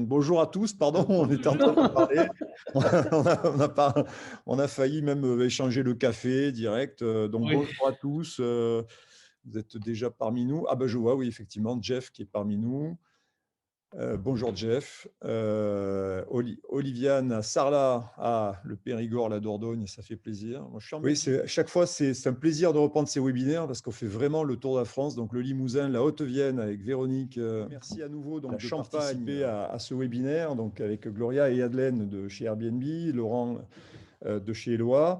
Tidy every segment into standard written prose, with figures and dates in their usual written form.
Bonjour à tous, pardon, on était en train de parler. On a failli même échanger le café direct. Donc Oui, bonjour à tous. Vous êtes déjà parmi nous. Ah ben je vois, oui, effectivement, Jeff qui est parmi nous. Bonjour Jeff. Oliviane, Sarla, le Périgord, la Dordogne, ça fait plaisir. Moi, je suis en oui, chaque fois, c'est un plaisir de reprendre ces webinaires parce qu'on fait vraiment le tour de la France. Donc le Limousin, la Haute-Vienne avec Véronique. Merci à nouveau donc, de participer à ce webinaire donc, avec Gloria et Adelaine de chez Airbnb, Laurent de chez Eloi.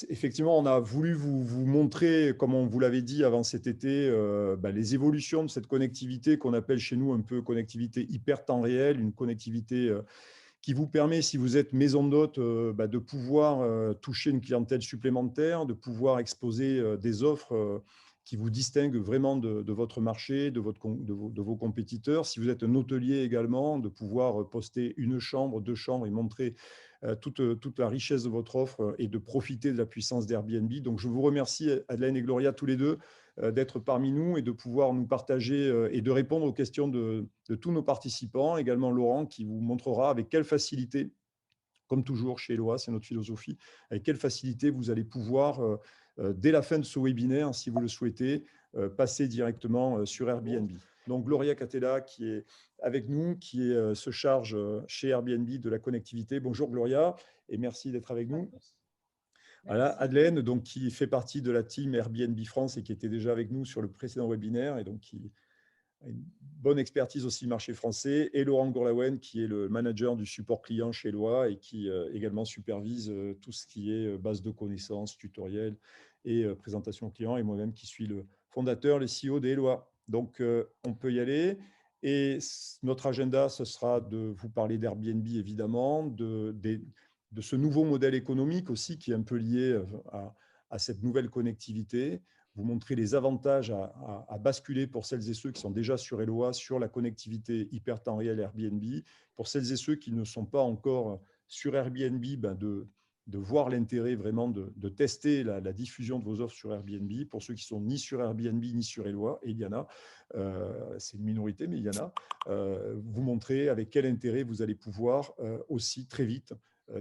Effectivement, on a voulu vous montrer, comme on vous l'avait dit avant cet été, les évolutions de cette connectivité qu'on appelle chez nous un peu connectivité hyper temps réel, une connectivité qui vous permet, si vous êtes maison d'hôte, de pouvoir toucher une clientèle supplémentaire, de pouvoir exposer des offres qui vous distinguent vraiment de votre marché, de vos compétiteurs. Si vous êtes un hôtelier également, de pouvoir poster une chambre, deux chambres et montrer toute la richesse de votre offre et de profiter de la puissance d'Airbnb. Donc, je vous remercie, Madeleine et Gloria, tous les deux, d'être parmi nous et de pouvoir nous partager et de répondre aux questions de tous nos participants. Également Laurent qui vous montrera avec quelle facilité, comme toujours chez Eloi, c'est notre philosophie, avec quelle facilité vous allez pouvoir, dès la fin de ce webinaire, si vous le souhaitez, passer directement sur Airbnb. Donc Gloria Catella qui est avec nous, qui se charge chez Airbnb de la connectivité. Bonjour Gloria et merci d'être avec nous. Voilà, Adelaine, donc, qui fait partie de la team Airbnb France et qui était déjà avec nous sur le précédent webinaire et donc qui a une bonne expertise aussi marché français, et Laurent Gourlaouen, qui est le manager du support client chez Eloi et qui également supervise tout ce qui est base de connaissances, tutoriel et présentation client, et moi-même qui suis le fondateur, le CEO d'Eloi. Donc, on peut y aller. Et notre agenda, ce sera de vous parler d'Airbnb, évidemment, de ce nouveau modèle économique aussi qui est un peu lié à cette nouvelle connectivité, vous montrer les avantages à basculer pour celles et ceux qui sont déjà sur Eloi, sur la connectivité hyper temps réel Airbnb. Pour celles et ceux qui ne sont pas encore sur Airbnb, de voir l'intérêt vraiment de tester la diffusion de vos offres sur Airbnb. Pour ceux qui sont ni sur Airbnb ni sur Eloi, et il y en a, c'est une minorité, mais il y en a, vous montrer avec quel intérêt vous allez pouvoir aussi très vite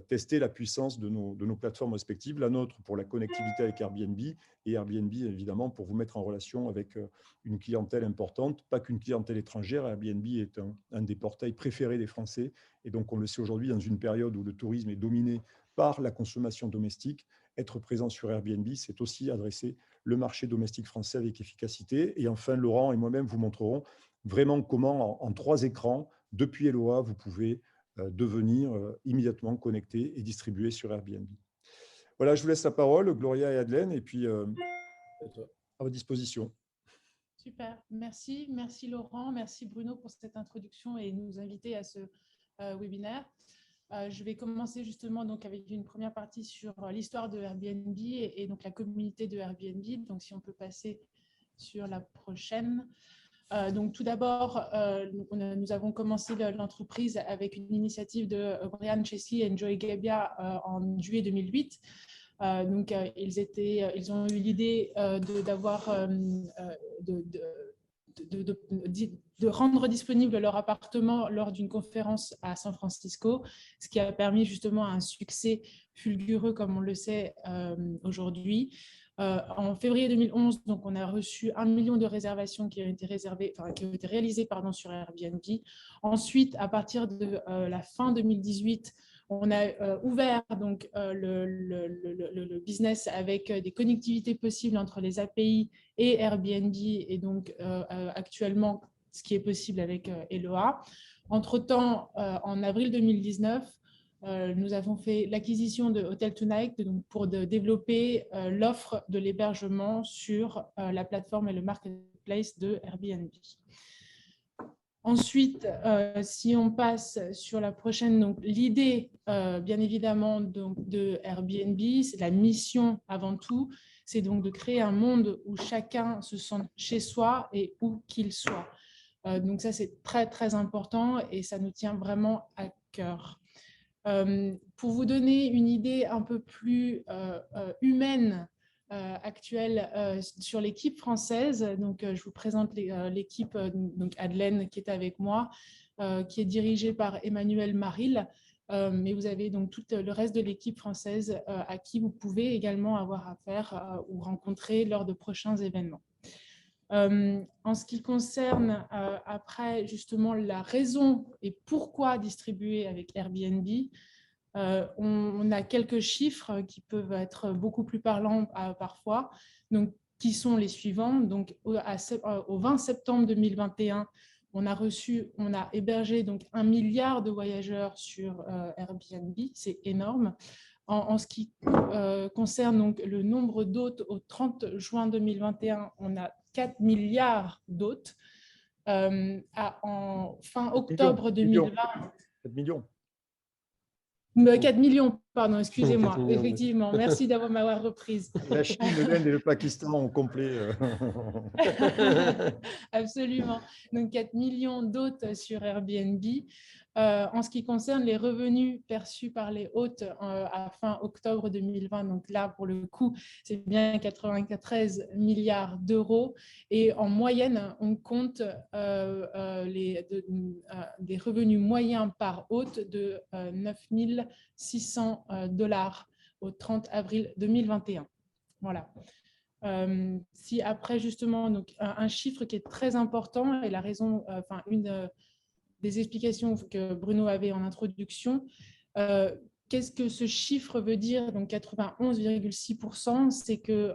tester la puissance de nos plateformes respectives, la nôtre pour la connectivité avec Airbnb et Airbnb évidemment pour vous mettre en relation avec une clientèle importante, pas qu'une clientèle étrangère. Airbnb est un des portails préférés des Français et donc on le sait aujourd'hui dans une période où le tourisme est dominé par la consommation domestique. Être présent sur Airbnb, c'est aussi adresser le marché domestique français avec efficacité. Et enfin, Laurent et moi-même vous montrerons vraiment comment en 3 écrans, depuis Eloi, vous pouvez devenir immédiatement connecté et distribué sur Airbnb. Voilà, je vous laisse la parole, Gloria et Adelaine, et puis à votre disposition. Super, merci. Merci Laurent, merci Bruno pour cette introduction et nous inviter à ce webinaire. Je vais commencer justement donc avec une première partie sur l'histoire de Airbnb et donc la communauté de Airbnb. Donc si on peut passer sur la prochaine. Donc tout d'abord, nous avons commencé l'entreprise avec une initiative de Brian Chesky et Joey Gebbia en juillet 2008. Donc ils ont eu l'idée de rendre disponible leur appartement lors d'une conférence à San Francisco, ce qui a permis justement un succès fulgureux comme on le sait aujourd'hui. En février 2011, donc on a reçu 1 million de réservations qui ont été réalisées sur Airbnb. Ensuite, à partir de la fin 2018, on a ouvert donc le business avec des connectivités possibles entre les API et Airbnb, et donc actuellement ce qui est possible avec Eloi. Entre-temps, en avril 2019, nous avons fait l'acquisition de Hotel Tonight donc pour développer l'offre de l'hébergement sur la plateforme et le marketplace de Airbnb. Ensuite, si on passe sur la prochaine, donc l'idée, bien évidemment, donc, de Airbnb, c'est la mission avant tout, c'est donc de créer un monde où chacun se sent chez soi et où qu'il soit. Donc ça, c'est très, très important et ça nous tient vraiment à cœur. Pour vous donner une idée un peu plus humaine actuelle sur l'équipe française, donc je vous présente l'équipe, donc Adelaine qui est avec moi. qui est dirigé par Emmanuel Maril. Mais vous avez donc tout le reste de l'équipe française à qui vous pouvez également avoir affaire ou rencontrer lors de prochains événements. En ce qui concerne après justement la raison et pourquoi distribuer avec Airbnb, on a quelques chiffres qui peuvent être beaucoup plus parlants parfois, donc, qui sont les suivants. Donc, au 20 septembre 2021, on a hébergé donc 1 milliard de voyageurs sur Airbnb, c'est énorme. En ce qui concerne donc le nombre d'hôtes, au 30 juin 2021, on a 4 milliards d'hôtes. En fin octobre 2020… 4 millions. 4 millions, pardon, excusez-moi. Effectivement, merci d'avoir m'avoir reprise. La Chine, l'Inde et le Pakistan au complet. Absolument. Donc, 4 millions d'hôtes sur Airbnb. En ce qui concerne les revenus perçus par les hôtes à fin octobre 2020, donc là, pour le coup, c'est bien 93 milliards d'euros. Et en moyenne, on compte des revenus moyens par hôte de 9 600 $ au 30 avril 2021. Voilà. Si après, justement, donc, un chiffre qui est très important et la raison, une des explications que Bruno avait en introduction, qu'est-ce que ce chiffre veut dire? Donc 91,6%, c'est que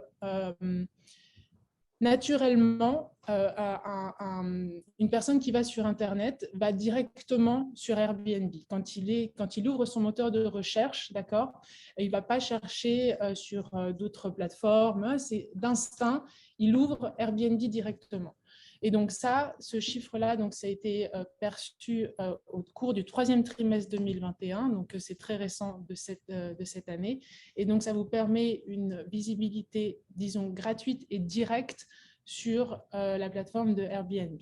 naturellement, une personne qui va sur Internet va directement sur Airbnb. Quand il ouvre son moteur de recherche, d'accord, il ne va pas chercher sur d'autres plateformes. C'est d'instinct, il ouvre Airbnb directement. Et donc ce chiffre-là, donc ça a été perçu au cours du 3e trimestre 2021, donc c'est très récent de cette année. Et donc ça vous permet une visibilité, disons, gratuite et directe sur la plateforme de Airbnb.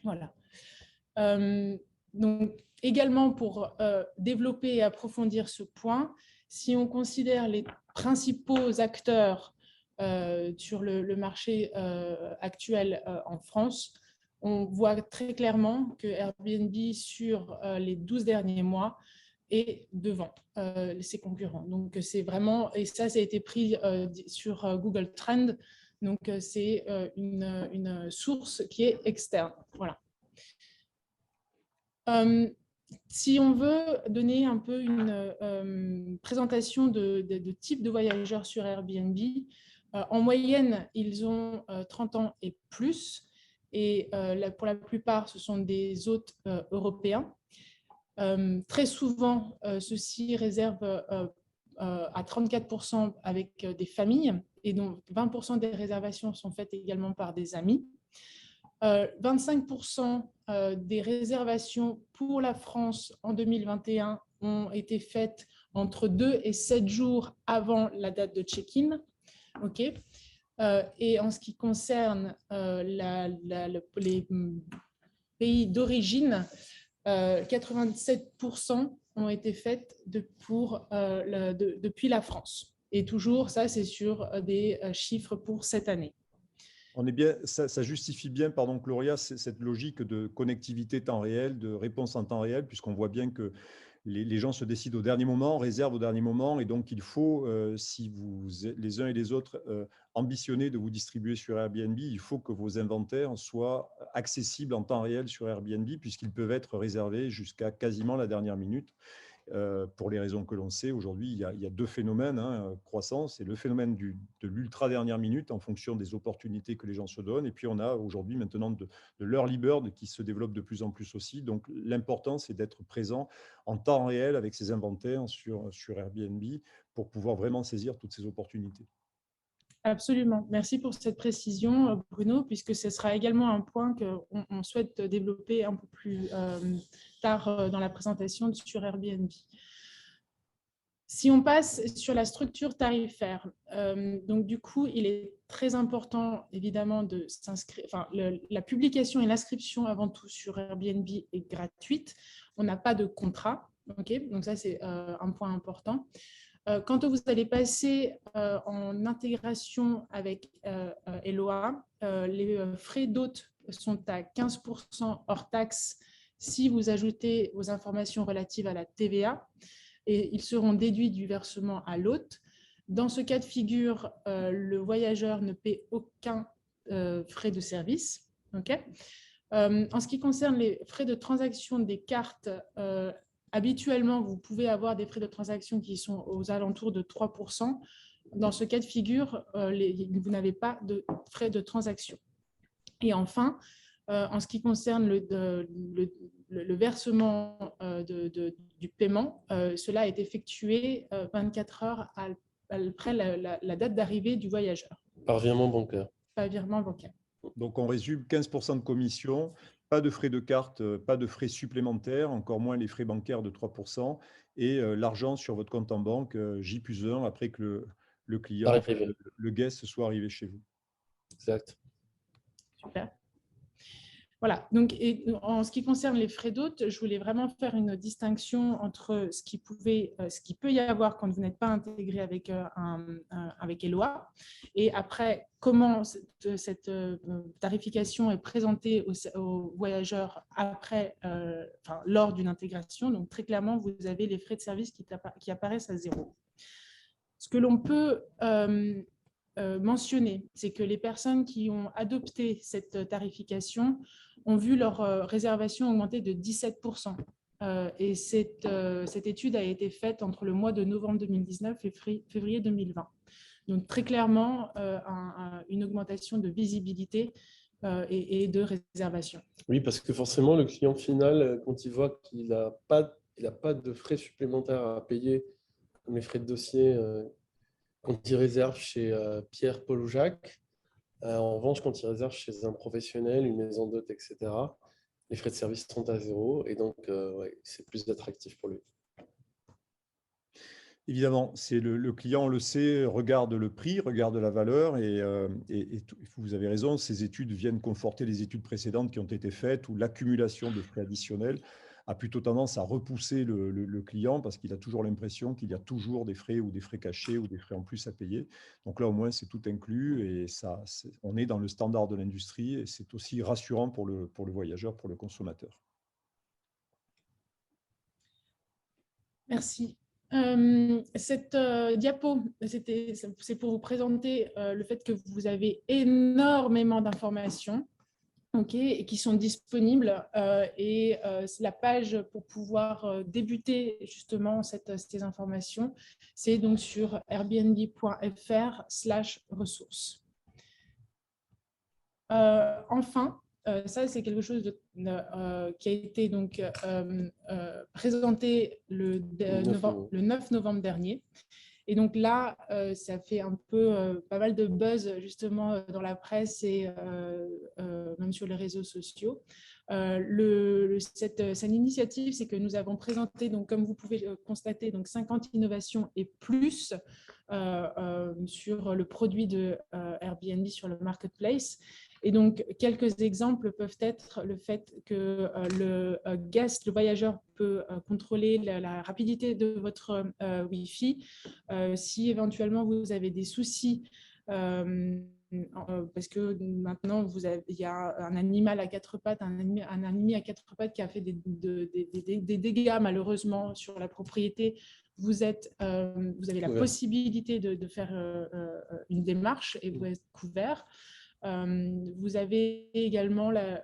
Voilà. Donc également pour développer et approfondir ce point, si on considère les principaux acteurs sur le marché actuel en France, on voit très clairement que Airbnb, sur les 12 derniers mois, est devant ses concurrents. Donc, c'est vraiment, et ça a été pris sur Google Trends, donc c'est une source qui est externe. Voilà. Si on veut donner un peu une présentation de type de voyageurs sur Airbnb, en moyenne, ils ont 30 ans et plus, et pour la plupart, ce sont des hôtes européens. Très souvent, ceux-ci réservent à 34% avec des familles, et donc 20% des réservations sont faites également par des amis. 25% des réservations pour la France en 2021 ont été faites entre 2 et 7 jours avant la date de check-in. Okay. Et en ce qui concerne les pays d'origine, 87% ont été faites depuis la France. Et toujours, ça, c'est sur des chiffres pour cette année. On est bien, ça justifie bien, pardon Gloria, cette logique de connectivité temps réel, de réponse en temps réel, puisqu'on voit bien que les gens se décident au dernier moment, réservent au dernier moment, et donc il faut, si vous, les uns et les autres, ambitionnez de vous distribuer sur Airbnb, il faut que vos inventaires soient accessibles en temps réel sur Airbnb, puisqu'ils peuvent être réservés jusqu'à quasiment la dernière minute. Pour les raisons que l'on sait, aujourd'hui, il y a deux phénomènes croissants. C'est le phénomène de l'ultra dernière minute en fonction des opportunités que les gens se donnent. Et puis, on a aujourd'hui maintenant de l'early bird qui se développe de plus en plus aussi. Donc, l'important, c'est d'être présent en temps réel avec ses inventaires sur Airbnb pour pouvoir vraiment saisir toutes ces opportunités. Absolument. Merci pour cette précision, Bruno, puisque ce sera également un point qu'on souhaite développer un peu plus tard dans la présentation sur Airbnb. Si on passe sur la structure tarifaire, donc du coup, il est très important évidemment de s'inscrire. Enfin, la publication et l'inscription avant tout sur Airbnb est gratuite. On n'a pas de contrat, ok. Donc ça c'est un point important. Quand vous allez passer en intégration avec Eloa, les frais d'hôte sont à 15% hors taxe si vous ajoutez vos informations relatives à la TVA, et ils seront déduits du versement à l'hôte. Dans ce cas de figure, le voyageur ne paie aucun frais de service. Okay. En ce qui concerne les frais de transaction des cartes, habituellement, vous pouvez avoir des frais de transaction qui sont aux alentours de 3%. Dans ce cas de figure, vous n'avez pas de frais de transaction. Et enfin, en ce qui concerne le versement du paiement, cela est effectué 24 heures après la date d'arrivée du voyageur. Par virement bancaire. Par virement bancaire. Donc, on résume 15% de commission, pas de frais de carte, pas de frais supplémentaires, encore moins les frais bancaires de 3%, et l'argent sur votre compte en banque J+1 après que le client, le guest soit arrivé chez vous. Exact. Super. Voilà, donc en ce qui concerne les frais d'hôte, je voulais vraiment faire une distinction entre ce qui peut y avoir quand vous n'êtes pas intégré avec Eloi, et après comment cette tarification est présentée aux voyageurs lors d'une intégration. Donc très clairement, vous avez les frais de service qui apparaissent à 0. Ce que l'on peut mentionner, c'est que les personnes qui ont adopté cette tarification ont vu leur réservation augmenter de 17%. Et cette étude a été faite entre le mois de novembre 2019 et février 2020. Donc très clairement, une augmentation de visibilité et de réservation. Oui, parce que forcément, le client final, quand il voit qu'il n'a pas de frais supplémentaires à payer, comme les frais de dossier, quand il réserve chez Pierre, Paul ou Jacques, en revanche, quand il réserve chez un professionnel, une maison d'hôtes, etc., les frais de service sont à 0 et donc ouais, c'est plus attractif pour lui. Évidemment, le client, on le sait, regarde le prix, regarde la valeur et vous avez raison, ces études viennent conforter les études précédentes qui ont été faites où l'accumulation de frais additionnels a plutôt tendance à repousser le client parce qu'il a toujours l'impression qu'il y a toujours des frais ou des frais cachés ou des frais en plus à payer. Donc là, au moins, c'est tout inclus et on est dans le standard de l'industrie et c'est aussi rassurant pour le voyageur, pour le consommateur. Merci. Cette diapo, c'est pour vous présenter le fait que vous avez énormément d'informations. Et qui sont disponibles c'est la page pour pouvoir débuter justement ces informations, c'est donc sur airbnb.fr/ressources. Enfin, ça c'est quelque chose qui a été donc présenté le 9 novembre dernier. Et donc là, ça fait un peu pas mal de buzz justement dans la presse et même sur les réseaux sociaux. Cette initiative, c'est que nous avons présenté, donc, comme vous pouvez constater, donc 50 innovations et plus sur le produit de Airbnb sur le marketplace. Et donc, quelques exemples peuvent être le fait que le voyageur peut contrôler la rapidité de votre Wi-Fi. Si éventuellement vous avez des soucis, parce que maintenant il y a un animal à quatre pattes, un animal à quatre pattes qui a fait des dégâts malheureusement sur la propriété, vous avez la possibilité de faire une démarche et vous êtes couvert. Vous avez également la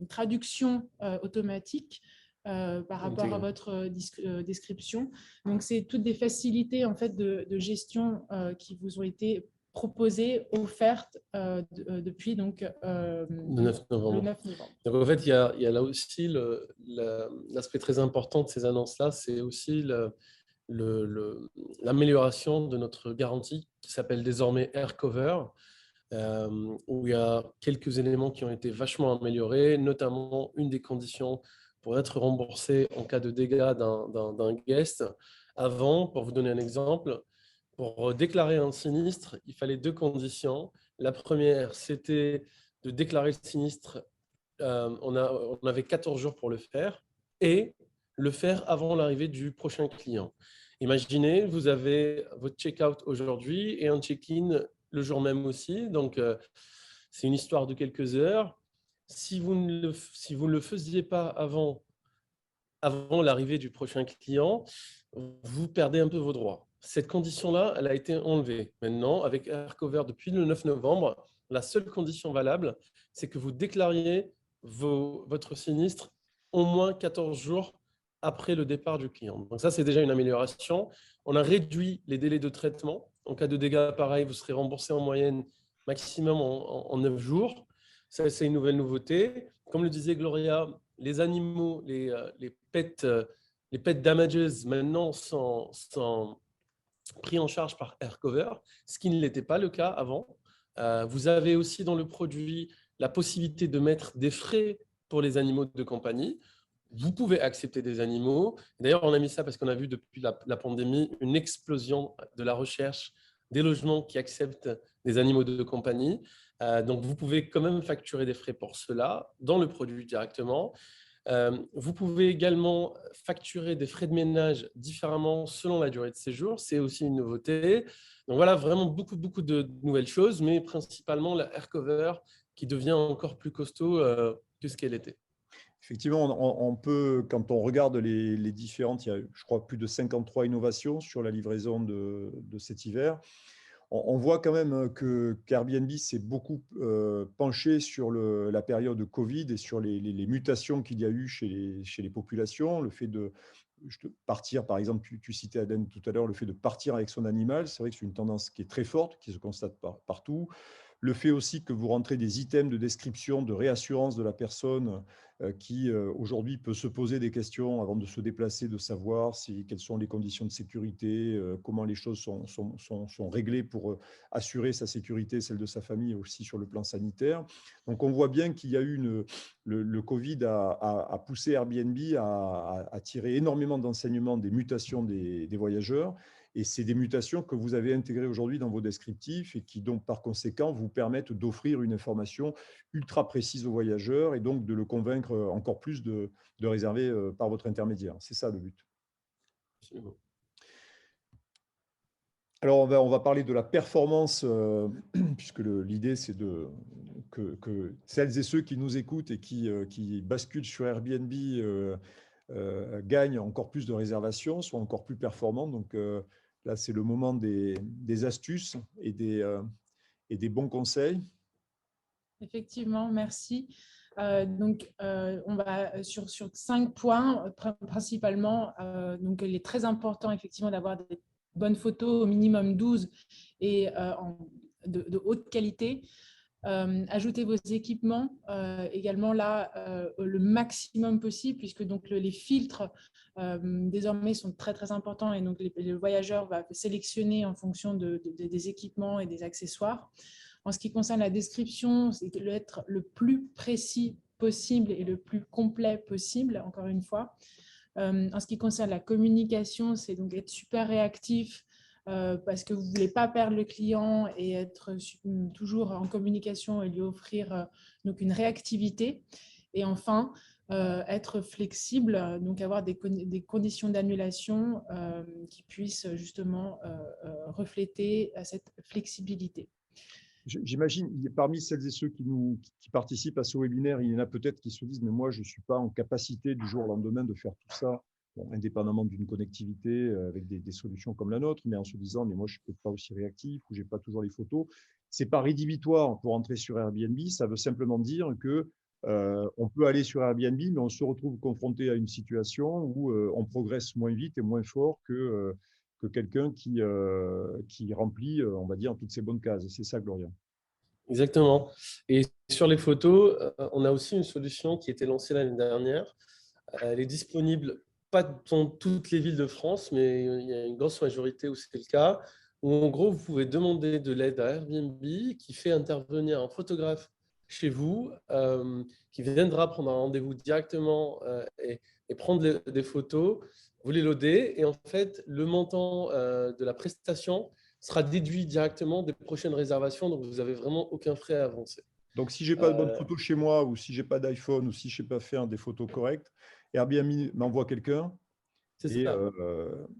traduction automatique par rapport à votre description. Donc, c'est toutes des facilités en fait, de gestion qui vous ont été proposées, offertes depuis donc, le 9 novembre. Donc, en fait, il y a là aussi l'aspect très important de ces annonces-là, c'est aussi l'amélioration de notre garantie qui s'appelle désormais AirCover. Où il y a quelques éléments qui ont été vachement améliorés, notamment une des conditions pour être remboursé en cas de dégâts d'un guest. Avant, pour vous donner un exemple, pour déclarer un sinistre, il fallait 2 conditions. La première, c'était de déclarer le sinistre, on avait 14 jours pour le faire, et le faire avant l'arrivée du prochain client. Imaginez, vous avez votre check-out aujourd'hui et un check-in le jour même aussi. Donc, c'est une histoire de quelques heures. Si vous ne le faisiez pas avant l'arrivée du prochain client, vous perdez un peu vos droits. Cette condition-là, elle a été enlevée. Maintenant, avec AirCover depuis le 9 novembre, la seule condition valable, c'est que vous déclariez votre sinistre au moins 14 jours après le départ du client. Donc ça, c'est déjà une amélioration. On a réduit les délais de traitement. En cas de dégâts pareil, vous serez remboursé en moyenne maximum en 9 jours. Ça, c'est une nouvelle nouveauté. Comme le disait Gloria, les animaux, les pet damages maintenant sont pris en charge par AirCover, ce qui ne l'était pas le cas avant. Vous avez aussi dans le produit la possibilité de mettre des frais pour les animaux de compagnie. Vous pouvez accepter des animaux. D'ailleurs, on a mis ça parce qu'on a vu depuis la pandémie une explosion de la recherche des logements qui acceptent des animaux de compagnie. Donc, vous pouvez quand même facturer des frais pour cela dans le produit directement. Vous pouvez également facturer des frais de ménage différemment selon la durée de séjour. C'est aussi une nouveauté. Donc voilà, vraiment beaucoup de nouvelles choses, mais principalement la AirCover qui devient encore plus costaud que ce qu'elle était. Effectivement, on peut, quand on regarde les différentes, il y a, je crois, plus de 53 innovations sur la livraison de cet hiver. On voit quand même qu'Airbnb s'est beaucoup penché sur la période de Covid et sur les mutations qu'il y a eu chez les populations. Le fait de partir, par exemple, tu citais Aden tout à l'heure, le fait de partir avec son animal, c'est vrai que c'est une tendance qui est très forte, qui se constate partout. Le fait aussi que vous rentrez des items de description, de réassurance de la personne qui aujourd'hui peut se poser des questions avant de se déplacer, de savoir quelles sont les conditions de sécurité, comment les choses sont réglées pour assurer sa sécurité, celle de sa famille aussi sur le plan sanitaire. Donc on voit bien qu'il y a eu le Covid a poussé Airbnb à tirer énormément d'enseignements des mutations des voyageurs. Et c'est des mutations que vous avez intégrées aujourd'hui dans vos descriptifs et qui donc par conséquent vous permettent d'offrir une information ultra précise aux voyageurs et donc de le convaincre encore plus de réserver par votre intermédiaire. C'est ça le but. Absolument. Alors on va parler de la performance puisque l'idée c'est que celles et ceux qui nous écoutent et qui basculent sur Airbnb gagnent encore plus de réservations, soient encore plus performants. Donc là, c'est le moment des astuces et des bons conseils. Effectivement, merci. On va sur 5 points principalement. Donc, il est très important effectivement d'avoir des bonnes photos, au minimum 12 et de haute qualité. Ajoutez vos équipements également là le maximum possible puisque donc les filtres désormais sont très importants et donc le voyageur va sélectionner en fonction des équipements et des accessoires. En ce qui concerne la description, c'est d'être le plus précis possible et le plus complet possible, encore une fois. En ce qui concerne la communication, c'est donc être super réactif parce que vous ne voulez pas perdre le client et être toujours en communication et lui offrir donc une réactivité. Et enfin, être flexible, donc avoir des conditions d'annulation qui puissent justement refléter cette flexibilité. J'imagine, parmi celles et ceux qui participent à ce webinaire, il y en a peut-être qui se disent « mais moi, je ne suis pas en capacité du jour au lendemain de faire tout ça ». Bon, indépendamment d'une connectivité avec des solutions comme la nôtre, mais en se disant « mais moi, je ne suis peut-être pas aussi réactif ou je n'ai pas toujours les photos ». Ce n'est pas rédhibitoire pour entrer sur Airbnb, ça veut simplement dire que on peut aller sur Airbnb, mais on se retrouve confronté à une situation où on progresse moins vite et moins fort que quelqu'un qui remplit, on va dire, toutes ces bonnes cases. C'est ça, Gloria. Exactement. Et sur les photos, on a aussi une solution qui a été lancée l'année dernière. Elle est disponible pas dans toutes les villes de France, mais il y a une grosse majorité où c'est le cas, où en gros, vous pouvez demander de l'aide à Airbnb qui fait intervenir un photographe chez vous, qui viendra prendre un rendez-vous directement et prendre des photos. Vous les loadez et en fait, le montant de la prestation sera déduit directement des prochaines réservations, donc vous n'avez vraiment aucun frais à avancer. Donc, si je n'ai pas de bonnes photos chez moi, ou si je n'ai pas d'iPhone, ou si je ne sais pas faire des photos correctes, Airbnb m'envoie quelqu'un. Et,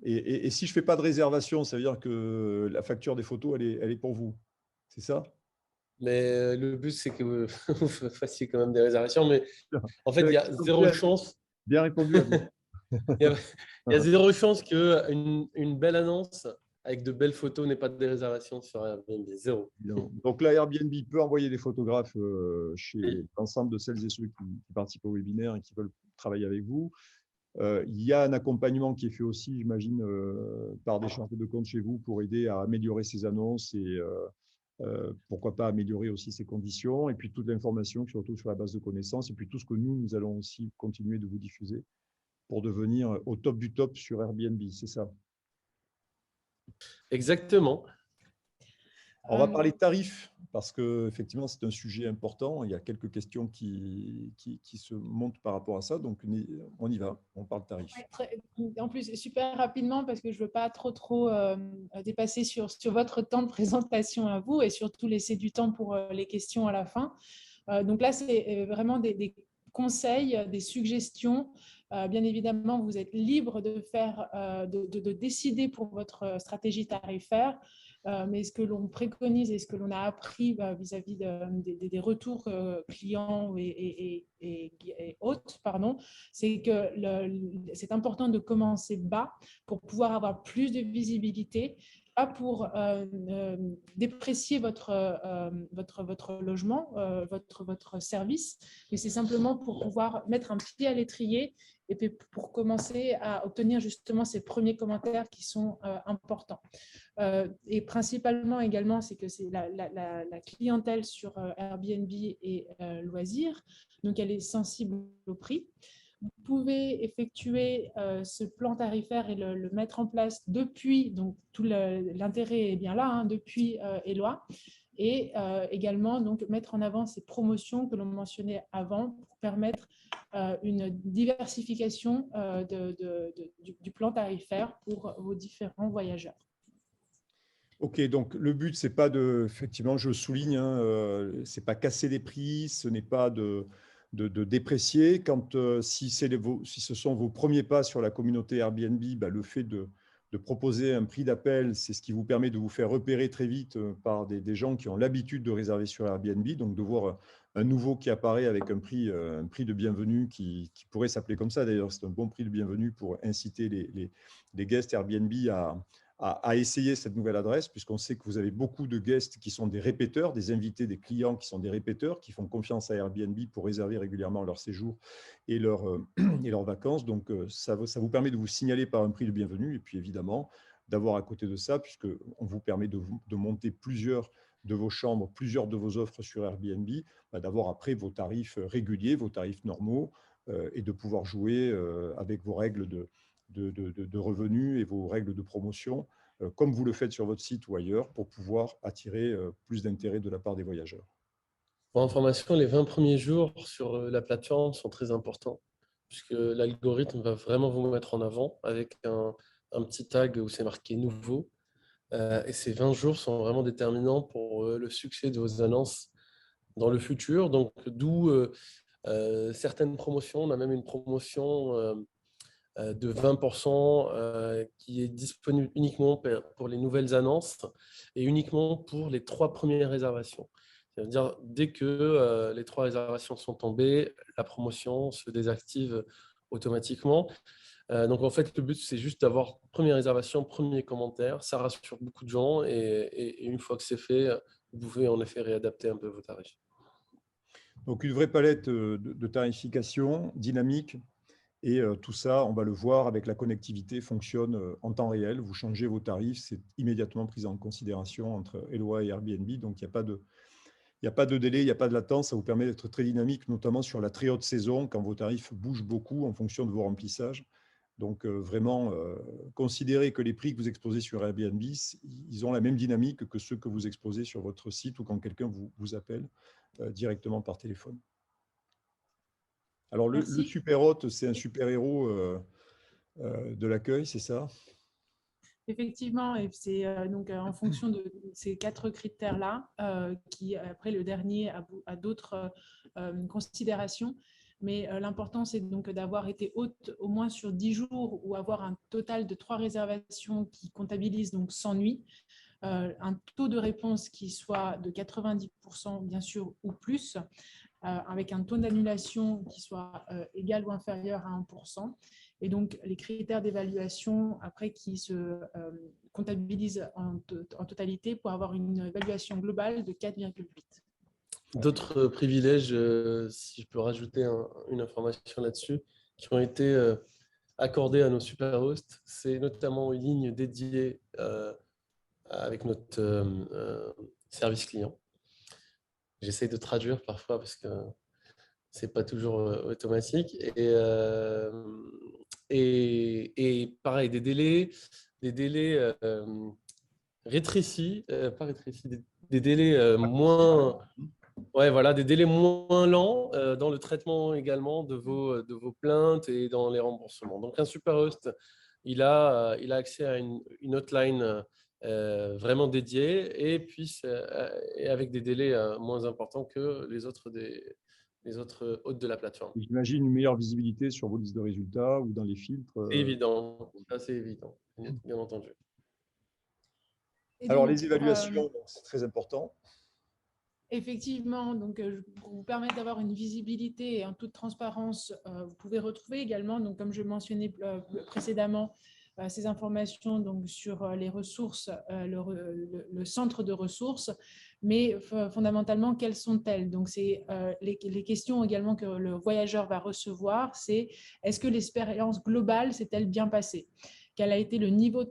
et si je ne fais pas de réservation, ça veut dire que la facture des photos, elle est pour vous. C'est ça? Mais le but, c'est que vous fassiez quand même des réservations. Mais en fait, C'est il la y a question zéro piège. chance. Bien répondu, Abou. Il y a zéro chance qu'une une belle annonce avec de belles photos n'ait pas de réservations sur Airbnb. Zéro. Donc là, Airbnb peut envoyer des photographes chez l'ensemble de celles et ceux qui participent au webinaire et qui veulent travailler avec vous. Il y a un accompagnement qui est fait aussi, j'imagine, par des chargés de compte chez vous pour aider à améliorer ces annonces et pourquoi pas améliorer aussi ces conditions. Et puis toute l'information, surtout sur la base de connaissances, et puis tout ce que nous allons aussi continuer de vous diffuser pour devenir au top du top sur Airbnb, c'est ça? Exactement. On va parler tarifs parce qu'effectivement, c'est un sujet important. Il y a quelques questions qui se montent par rapport à ça. Donc, on y va, on parle tarifs. En plus, super rapidement, parce que je ne veux pas trop dépasser sur votre temps de présentation à vous et surtout laisser du temps pour les questions à la fin. Donc là, c'est vraiment des conseils, des suggestions. Bien évidemment, vous êtes libre de de décider pour votre stratégie tarifaire. Mais ce que l'on préconise et ce que l'on a appris vis-à-vis des retours clients et hôtes, c'est que c'est important de commencer bas pour pouvoir avoir plus de visibilité, pas pour déprécier votre logement, votre service, mais c'est simplement pour pouvoir mettre un pied à l'étrier et puis pour commencer à obtenir justement ces premiers commentaires qui sont importants. Et principalement également, c'est que c'est la clientèle sur Airbnb et loisirs, donc elle est sensible au prix. Vous pouvez effectuer ce plan tarifaire et le mettre en place depuis, donc tout l'intérêt est bien là, depuis Eloi, et également donc mettre en avant ces promotions que l'on mentionnait avant pour permettre une diversification du plan tarifaire pour vos différents voyageurs. Ok, donc le but, c'est pas de, effectivement, je souligne, c'est pas casser les prix, ce n'est pas de déprécier. Quand, si ce sont vos premiers pas sur la communauté Airbnb, le fait de proposer un prix d'appel, c'est ce qui vous permet de vous faire repérer très vite par des gens qui ont l'habitude de réserver sur Airbnb, donc de voir un nouveau qui apparaît avec un prix de bienvenue qui pourrait s'appeler comme ça. D'ailleurs, c'est un bon prix de bienvenue pour inciter les guests Airbnb à essayer cette nouvelle adresse, puisqu'on sait que vous avez beaucoup de guests qui sont des répéteurs, des invités, des clients qui sont des répéteurs, qui font confiance à Airbnb pour réserver régulièrement leur séjour et leurs vacances. Donc, ça vous permet de vous signaler par un prix de bienvenue et puis évidemment d'avoir à côté de ça, puisqu'on vous permet de monter plusieurs de vos chambres, plusieurs de vos offres sur Airbnb, d'avoir après vos tarifs réguliers, vos tarifs normaux et de pouvoir jouer avec vos règles de revenus et vos règles de promotion, comme vous le faites sur votre site ou ailleurs, pour pouvoir attirer plus d'intérêt de la part des voyageurs. Pour information, les 20 premiers jours sur la plateforme sont très importants, puisque l'algorithme va vraiment vous mettre en avant avec un petit tag où c'est marqué « Nouveau ». Et ces 20 jours sont vraiment déterminants pour le succès de vos annonces dans le futur. Donc, d'où certaines promotions. On a même une promotion de 20% qui est disponible uniquement pour les nouvelles annonces et uniquement pour les 3 premières réservations. Ça veut dire dès que les 3 réservations sont tombées, la promotion se désactive automatiquement. Donc en fait, le but, c'est juste d'avoir première réservation, premier commentaire. Ça rassure beaucoup de gens et une fois que c'est fait, vous pouvez en effet réadapter un peu vos tarifs. Donc une vraie palette de tarification dynamique. Et tout ça, on va le voir avec la connectivité, fonctionne en temps réel. Vous changez vos tarifs, c'est immédiatement pris en considération entre Eloi et Airbnb. Donc, il n'y a pas de délai, il n'y a pas de latence. Ça vous permet d'être très dynamique, notamment sur la très haute saison, quand vos tarifs bougent beaucoup en fonction de vos remplissages. Donc, vraiment, considérez que les prix que vous exposez sur Airbnb, ils ont la même dynamique que ceux que vous exposez sur votre site ou quand quelqu'un vous appelle directement par téléphone. Alors, le super hôte, c'est un super héros de l'accueil, c'est ça? Effectivement, et c'est donc en fonction de ces 4 critères-là, qui après le dernier a d'autres considérations. Mais l'important, c'est donc d'avoir été hôte au moins sur 10 jours ou avoir un total de 3 réservations qui comptabilisent donc 100 nuits. un taux de réponse qui soit de 90% bien sûr ou plus, avec un taux d'annulation qui soit égal ou inférieur à 1%. Et donc, les critères d'évaluation, après, qui se comptabilisent en totalité pour avoir une évaluation globale de 4,8. D'autres privilèges, si je peux rajouter une information là-dessus, qui ont été accordés à nos super hosts, c'est notamment une ligne dédiée avec notre service client. J'essaie de traduire parfois parce que c'est pas toujours automatique. Et pareil, des délais rétrécis, pas rétrécis, des délais moins... Ouais, voilà, des délais moins lents dans le traitement également de vos plaintes et dans les remboursements. Donc, un super host, il a accès à une hotline vraiment dédiée et puis et avec des délais moins importants que les autres hôtes de la plateforme. J'imagine une meilleure visibilité sur vos listes de résultats ou dans les filtres. C'est évident, ça c'est évident, bien entendu. Et Alors, donc, les évaluations, c'est très important. Effectivement, donc pour vous permettre d'avoir une visibilité et en toute transparence, vous pouvez retrouver également, donc comme je mentionnais précédemment, ces informations donc sur les ressources, le centre de ressources, mais fondamentalement, quelles sont-elles? Donc, c'est les questions également que le voyageur va recevoir, c'est est-ce que l'expérience globale s'est-elle bien passée? Quel a été le niveau de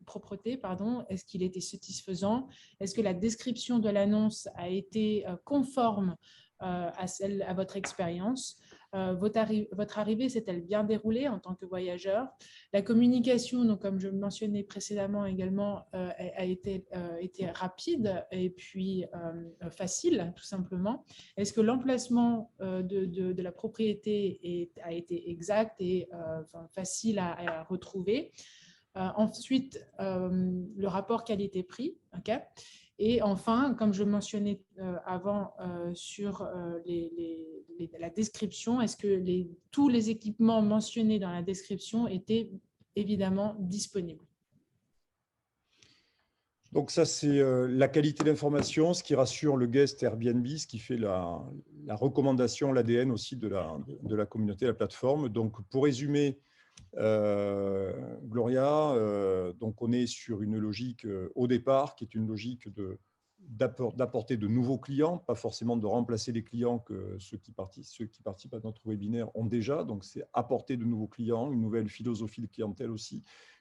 propreté, est-ce qu'il était satisfaisant? Est-ce que la description de l'annonce a été conforme à votre expérience? Votre arrivée s'est-elle bien déroulée en tant que voyageur? La communication, donc, comme je mentionnais précédemment également, a été rapide et puis facile, tout simplement. Est-ce que l'emplacement de la propriété a été exact et facile à retrouver? Ensuite, le rapport qualité-prix. Okay. Et enfin, comme je mentionnais avant sur la description, est-ce que tous les équipements mentionnés dans la description étaient évidemment disponibles? Donc ça, c'est la qualité d'information, ce qui rassure le guest Airbnb, ce qui fait la recommandation, l'ADN aussi de la communauté, la plateforme. Donc pour résumer, Gloria, donc on est sur une logique au départ qui est une logique d'apporter de nouveaux clients, pas forcément de remplacer les clients que ceux qui participent à notre webinaire ont déjà. Donc c'est apporter de nouveaux clients, une nouvelle philosophie de clientèle aussi,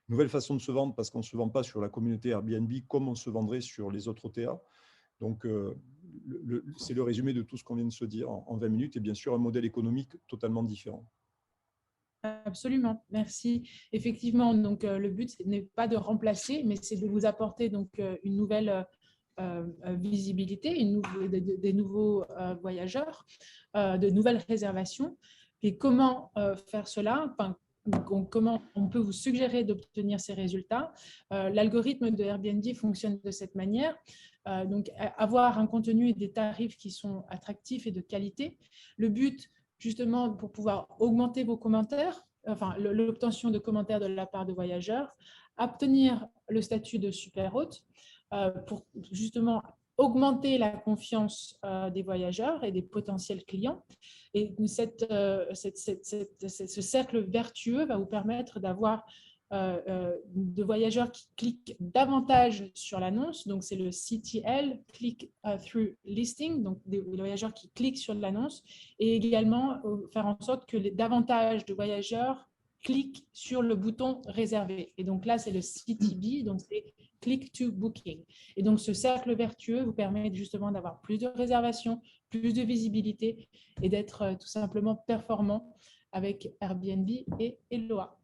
une nouvelle façon de se vendre parce qu'on ne se vend pas sur la communauté Airbnb comme on se vendrait sur les autres OTA. Donc c'est le résumé de tout ce qu'on vient de se dire en 20 minutes et bien sûr un modèle économique totalement différent. Absolument, merci. Effectivement, donc le but n'est pas de remplacer, mais c'est de vous apporter donc une nouvelle visibilité, des nouveaux voyageurs, de nouvelles réservations. Et comment faire cela? Comment on peut vous suggérer d'obtenir ces résultats? L'algorithme de Airbnb fonctionne de cette manière. Donc, avoir un contenu et des tarifs qui sont attractifs et de qualité. Le but, justement, pour pouvoir augmenter vos commentaires, enfin l'obtention de commentaires de la part de voyageurs, obtenir le statut de super hôte pour justement augmenter la confiance des voyageurs et des potentiels clients. Et ce cercle vertueux va vous permettre d'avoir de voyageurs qui cliquent davantage sur l'annonce, donc c'est le CTL, Click-Through Listing, donc des voyageurs qui cliquent sur l'annonce, et également faire en sorte que davantage de voyageurs cliquent sur le bouton réservé. Et donc là, c'est le CTB, donc c'est Click to Booking. Et donc ce cercle vertueux vous permet justement d'avoir plus de réservations, plus de visibilité et d'être tout simplement performant avec Airbnb et Eloa.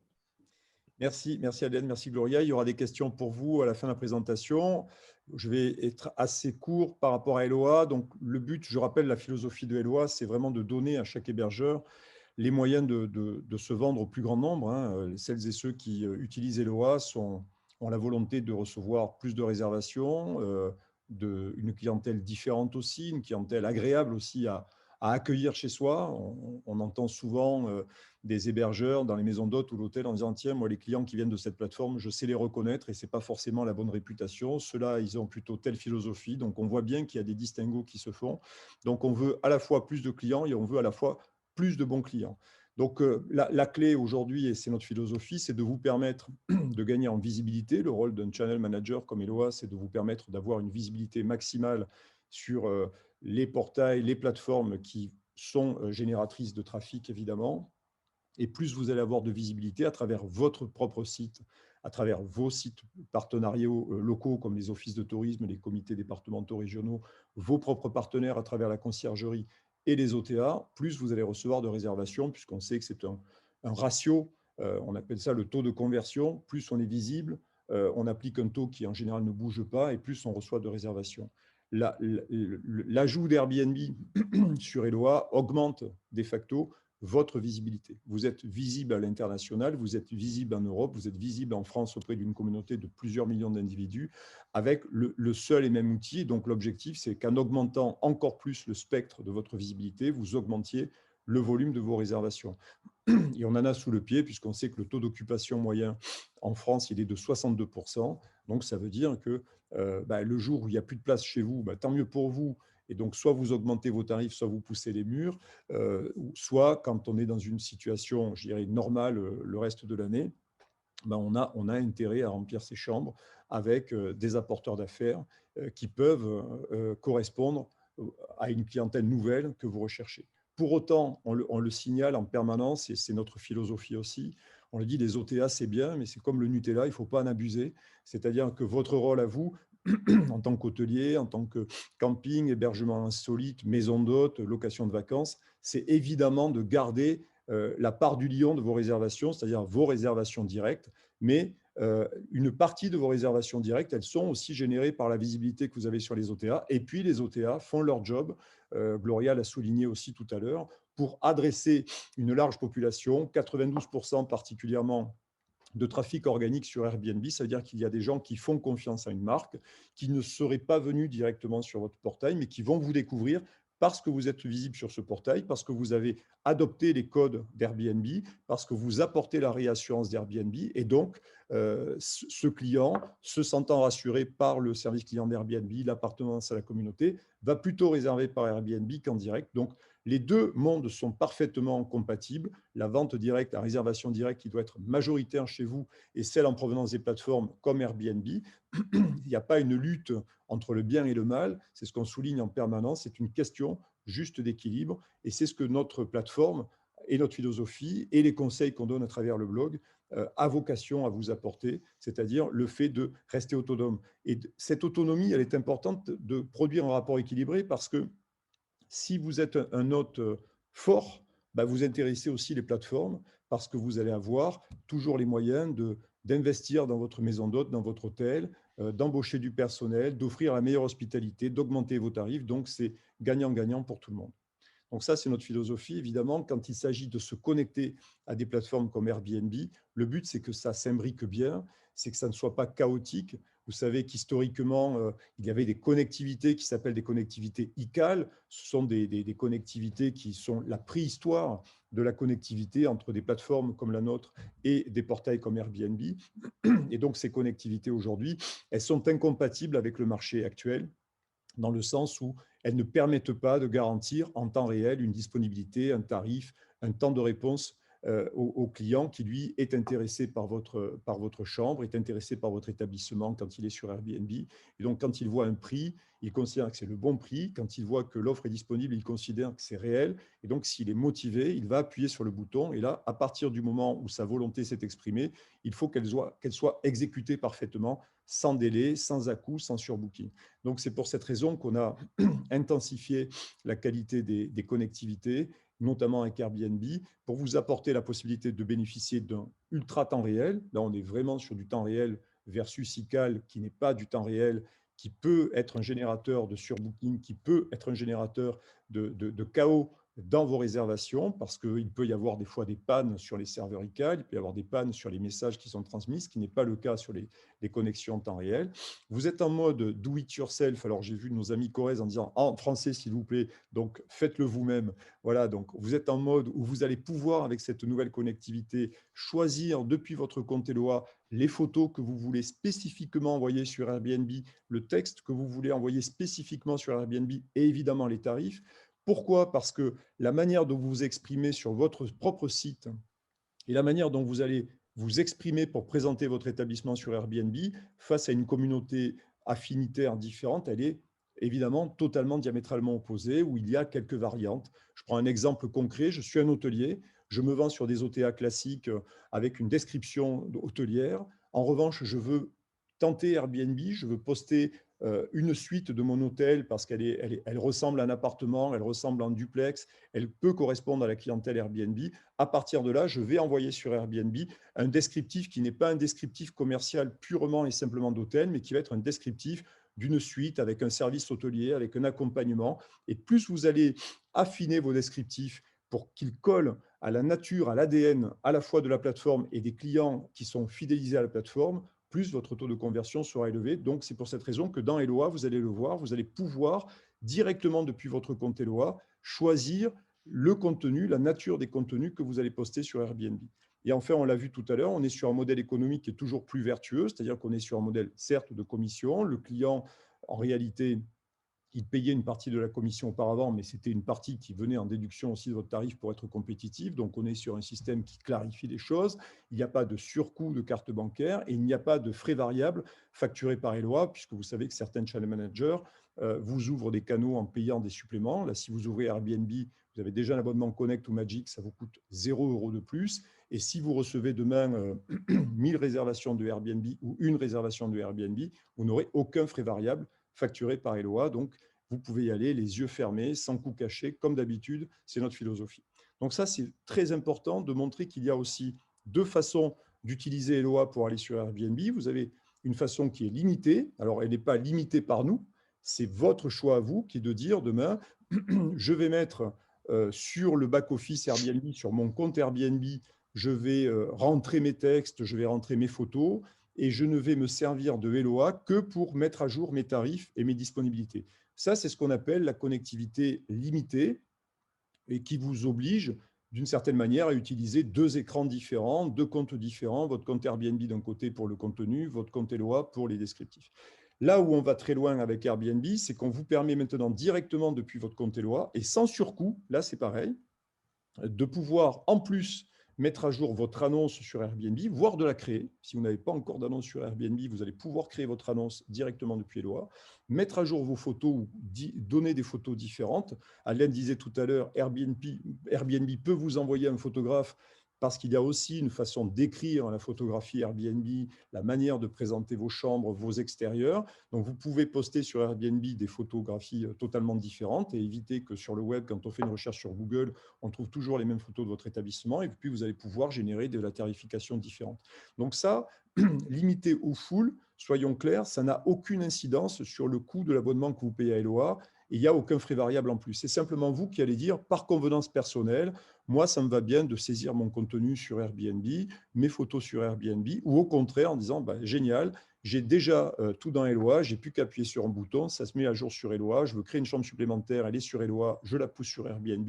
Merci Adeline, merci Gloria. Il y aura des questions pour vous à la fin de la présentation. Je vais être assez court par rapport à Eloa. Donc, le but, je rappelle la philosophie de Eloa, c'est vraiment de donner à chaque hébergeur les moyens de se vendre au plus grand nombre. Hein. Celles et ceux qui utilisent Eloa ont la volonté de recevoir plus de réservations, une clientèle différente aussi, une clientèle agréable aussi à accueillir chez soi. On entend souvent des hébergeurs dans les maisons d'hôtes ou l'hôtel en disant « Tiens, moi, les clients qui viennent de cette plateforme, je sais les reconnaître et ce n'est pas forcément la bonne réputation. Ceux-là, ils ont plutôt telle philosophie. » Donc, on voit bien qu'il y a des distinguos qui se font. Donc, on veut à la fois plus de clients et on veut à la fois plus de bons clients. Donc, la clé aujourd'hui, et c'est notre philosophie, c'est de vous permettre de gagner en visibilité. Le rôle d'un channel manager comme Eloa, c'est de vous permettre d'avoir une visibilité maximale sur les portails, les plateformes qui sont génératrices de trafic, évidemment. Et plus vous allez avoir de visibilité à travers votre propre site, à travers vos sites partenariaux locaux comme les offices de tourisme, les comités départementaux régionaux, vos propres partenaires à travers la conciergerie et les OTA, plus vous allez recevoir de réservations, puisqu'on sait que c'est un ratio, on appelle ça le taux de conversion, plus on est visible, on applique un taux qui en général ne bouge pas, et plus on reçoit de réservations. L'ajout d'Airbnb sur Eloa augmente de facto votre visibilité. Vous êtes visible à l'international, vous êtes visible en Europe, vous êtes visible en France auprès d'une communauté de plusieurs millions d'individus avec le seul et même outil. Donc l'objectif, c'est qu'en augmentant encore plus le spectre de votre visibilité, vous augmentiez le volume de vos réservations. Et on en a sous le pied, puisqu'on sait que le taux d'occupation moyen en France, il est de 62%. Donc ça veut dire que le jour où il n'y a plus de place chez vous, tant mieux pour vous. Et donc, soit vous augmentez vos tarifs, soit vous poussez les murs, soit quand on est dans une situation, je dirais, normale le reste de l'année, on a intérêt à remplir ces chambres avec des apporteurs d'affaires qui peuvent correspondre à une clientèle nouvelle que vous recherchez. Pour autant, on le signale en permanence, et c'est notre philosophie aussi, on le dit, les OTA, c'est bien, mais c'est comme le Nutella, il ne faut pas en abuser. C'est-à-dire que votre rôle à vous, en tant qu'hôtelier, en tant que camping, hébergement insolite, maison d'hôtes, location de vacances, c'est évidemment de garder la part du lion de vos réservations, c'est-à-dire vos réservations directes, mais une partie de vos réservations directes, elles sont aussi générées par la visibilité que vous avez sur les OTA, et puis les OTA font leur job, Gloria l'a souligné aussi tout à l'heure, pour adresser une large population, 92% particulièrement de trafic organique sur Airbnb, ça veut dire qu'il y a des gens qui font confiance à une marque, qui ne seraient pas venus directement sur votre portail, mais qui vont vous découvrir parce que vous êtes visible sur ce portail, parce que vous avez adopté les codes d'Airbnb, parce que vous apportez la réassurance d'Airbnb, et donc ce client, se sentant rassuré par le service client d'Airbnb, l'appartenance à la communauté, va plutôt réserver par Airbnb qu'en direct. Donc, les deux mondes sont parfaitement compatibles. La vente directe, la réservation directe qui doit être majoritaire chez vous et celle en provenance des plateformes comme Airbnb. Il n'y a pas une lutte entre le bien et le mal. C'est ce qu'on souligne en permanence. C'est une question juste d'équilibre. Et c'est ce que notre plateforme et notre philosophie et les conseils qu'on donne à travers le blog a vocation à vous apporter, c'est-à-dire le fait de rester autonome. Et cette autonomie, elle est importante de produire un rapport équilibré parce que si vous êtes un hôte fort, vous intéressez aussi les plateformes parce que vous allez avoir toujours les moyens d'investir dans votre maison d'hôte, dans votre hôtel, d'embaucher du personnel, d'offrir la meilleure hospitalité, d'augmenter vos tarifs. Donc, c'est gagnant-gagnant pour tout le monde. Donc ça, c'est notre philosophie. Évidemment, quand il s'agit de se connecter à des plateformes comme Airbnb, le but, c'est que ça s'imbrique bien, c'est que ça ne soit pas chaotique. Vous savez qu'historiquement, il y avait des connectivités qui s'appellent des connectivités ICAL. Ce sont des connectivités qui sont la préhistoire de la connectivité entre des plateformes comme la nôtre et des portails comme Airbnb. Et donc, ces connectivités aujourd'hui, elles sont incompatibles avec le marché actuel, dans le sens où elles ne permettent pas de garantir en temps réel une disponibilité, un tarif, un temps de réponse au client qui, lui, est intéressé par votre chambre, est intéressé par votre établissement quand il est sur Airbnb. Et donc, quand il voit un prix, il considère que c'est le bon prix. Quand il voit que l'offre est disponible, il considère que c'est réel. Et donc, s'il est motivé, il va appuyer sur le bouton. Et là, à partir du moment où sa volonté s'est exprimée, il faut qu'elle soit exécutée parfaitement, sans délai, sans à-coup, sans surbooking. Donc, c'est pour cette raison qu'on a intensifié la qualité des connectivités, notamment avec Airbnb, pour vous apporter la possibilité de bénéficier d'un ultra temps réel. Là, on est vraiment sur du temps réel versus ICAL, qui n'est pas du temps réel, qui peut être un générateur de surbooking, qui peut être un générateur de chaos dans vos réservations, parce qu'il peut y avoir des fois des pannes sur les serveurs ICA, il peut y avoir des pannes sur les messages qui sont transmis, ce qui n'est pas le cas sur les connexions en temps réel. Vous êtes en mode do it yourself. Alors, j'ai vu nos amis Corrèze en disant en français, s'il vous plaît, donc faites-le vous-même. Voilà, donc vous êtes en mode où vous allez pouvoir, avec cette nouvelle connectivité, choisir depuis votre compte Eloa les photos que vous voulez spécifiquement envoyer sur Airbnb, le texte que vous voulez envoyer spécifiquement sur Airbnb et évidemment les tarifs. Pourquoi? Parce que la manière dont vous vous exprimez sur votre propre site et la manière dont vous allez vous exprimer pour présenter votre établissement sur Airbnb face à une communauté affinitaire différente, elle est évidemment totalement diamétralement opposée, où il y a quelques variantes. Je prends un exemple concret, je suis un hôtelier, je me vends sur des OTA classiques avec une description hôtelière. En revanche, je veux tenter Airbnb, je veux poster une suite de mon hôtel parce elle ressemble à un appartement, elle ressemble à un duplex, elle peut correspondre à la clientèle Airbnb. À partir de là, je vais envoyer sur Airbnb un descriptif qui n'est pas un descriptif commercial purement et simplement d'hôtel, mais qui va être un descriptif d'une suite avec un service hôtelier, avec un accompagnement. Et plus vous allez affiner vos descriptifs pour qu'ils collent à la nature, à l'ADN, à la fois de la plateforme et des clients qui sont fidélisés à la plateforme, plus votre taux de conversion sera élevé. Donc, c'est pour cette raison que dans Eloa, vous allez le voir, vous allez pouvoir directement depuis votre compte Eloa choisir le contenu, la nature des contenus que vous allez poster sur Airbnb. Et enfin, on l'a vu tout à l'heure, on est sur un modèle économique qui est toujours plus vertueux, c'est-à-dire qu'on est sur un modèle, certes, de commission. Le client, en réalité, il payait une partie de la commission auparavant, mais c'était une partie qui venait en déduction aussi de votre tarif pour être compétitif. Donc, on est sur un système qui clarifie les choses. Il n'y a pas de surcoût de carte bancaire et il n'y a pas de frais variables facturés par Eloa, puisque vous savez que certains channel managers vous ouvrent des canaux en payant des suppléments. Là, si vous ouvrez Airbnb, vous avez déjà un abonnement Connect ou Magic, ça vous coûte 0 € de plus. Et si vous recevez demain 1000 réservations de Airbnb ou une réservation de Airbnb, vous n'aurez aucun frais variable facturé par Eloa. Donc, vous pouvez y aller les yeux fermés, sans coût caché, comme d'habitude, c'est notre philosophie. Donc ça, c'est très important de montrer qu'il y a aussi deux façons d'utiliser Eloa pour aller sur Airbnb. Vous avez une façon qui est limitée. Alors, elle n'est pas limitée par nous. C'est votre choix à vous qui est de dire demain, je vais mettre sur le back-office Airbnb, sur mon compte Airbnb, je vais rentrer mes textes, je vais rentrer mes photos et je ne vais me servir de Eloa que pour mettre à jour mes tarifs et mes disponibilités. Ça, c'est ce qu'on appelle la connectivité limitée et qui vous oblige d'une certaine manière à utiliser deux écrans différents, deux comptes différents, votre compte Airbnb d'un côté pour le contenu, votre compte Eloa pour les descriptifs. Là où on va très loin avec Airbnb, c'est qu'on vous permet maintenant directement depuis votre compte Eloa et sans surcoût, là c'est pareil, de pouvoir en plus mettre à jour votre annonce sur Airbnb, voire de la créer. Si vous n'avez pas encore d'annonce sur Airbnb, vous allez pouvoir créer votre annonce directement depuis Eloa, mettre à jour vos photos ou donner des photos différentes. Alain disait tout à l'heure, Airbnb peut vous envoyer un photographe parce qu'il y a aussi une façon d'écrire la photographie Airbnb, la manière de présenter vos chambres, vos extérieurs. Donc, vous pouvez poster sur Airbnb des photographies totalement différentes et éviter que sur le web, quand on fait une recherche sur Google, on trouve toujours les mêmes photos de votre établissement et puis vous allez pouvoir générer de la tarification différente. Donc ça, limité ou full, soyons clairs, ça n'a aucune incidence sur le coût de l'abonnement que vous payez à Eloa et il n'y a aucun frais variable en plus. C'est simplement vous qui allez dire, par convenance personnelle, moi, ça me va bien de saisir mon contenu sur Airbnb, mes photos sur Airbnb, ou au contraire en disant, bah, génial, j'ai déjà tout dans Eloa, j'ai plus qu'à appuyer sur un bouton, ça se met à jour sur Eloa, je veux créer une chambre supplémentaire, elle est sur Eloa, je la pousse sur Airbnb,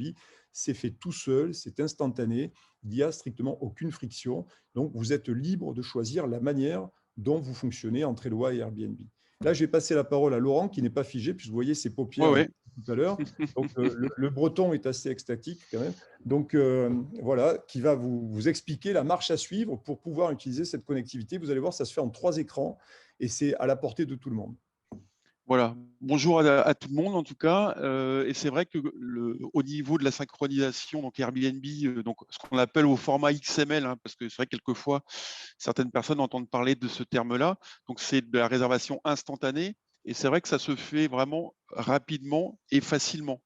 c'est fait tout seul, c'est instantané, il n'y a strictement aucune friction. Donc, vous êtes libre de choisir la manière dont vous fonctionnez entre Eloa et Airbnb. Là, je vais passer la parole à Laurent, qui n'est pas figé, puisque vous voyez ses paupières tout à l'heure. Donc, le breton est assez extatique quand même. Donc, voilà, qui va vous expliquer la marche à suivre pour pouvoir utiliser cette connectivité. Vous allez voir, ça se fait en 3 écrans et c'est à la portée de tout le monde. Voilà, bonjour à tout le monde en tout cas. Et c'est vrai que au niveau de la synchronisation, donc Airbnb, donc ce qu'on appelle au format XML, hein, parce que c'est vrai que quelquefois certaines personnes entendent parler de ce terme-là. Donc c'est de la réservation instantanée. Et c'est vrai que ça se fait vraiment rapidement et facilement.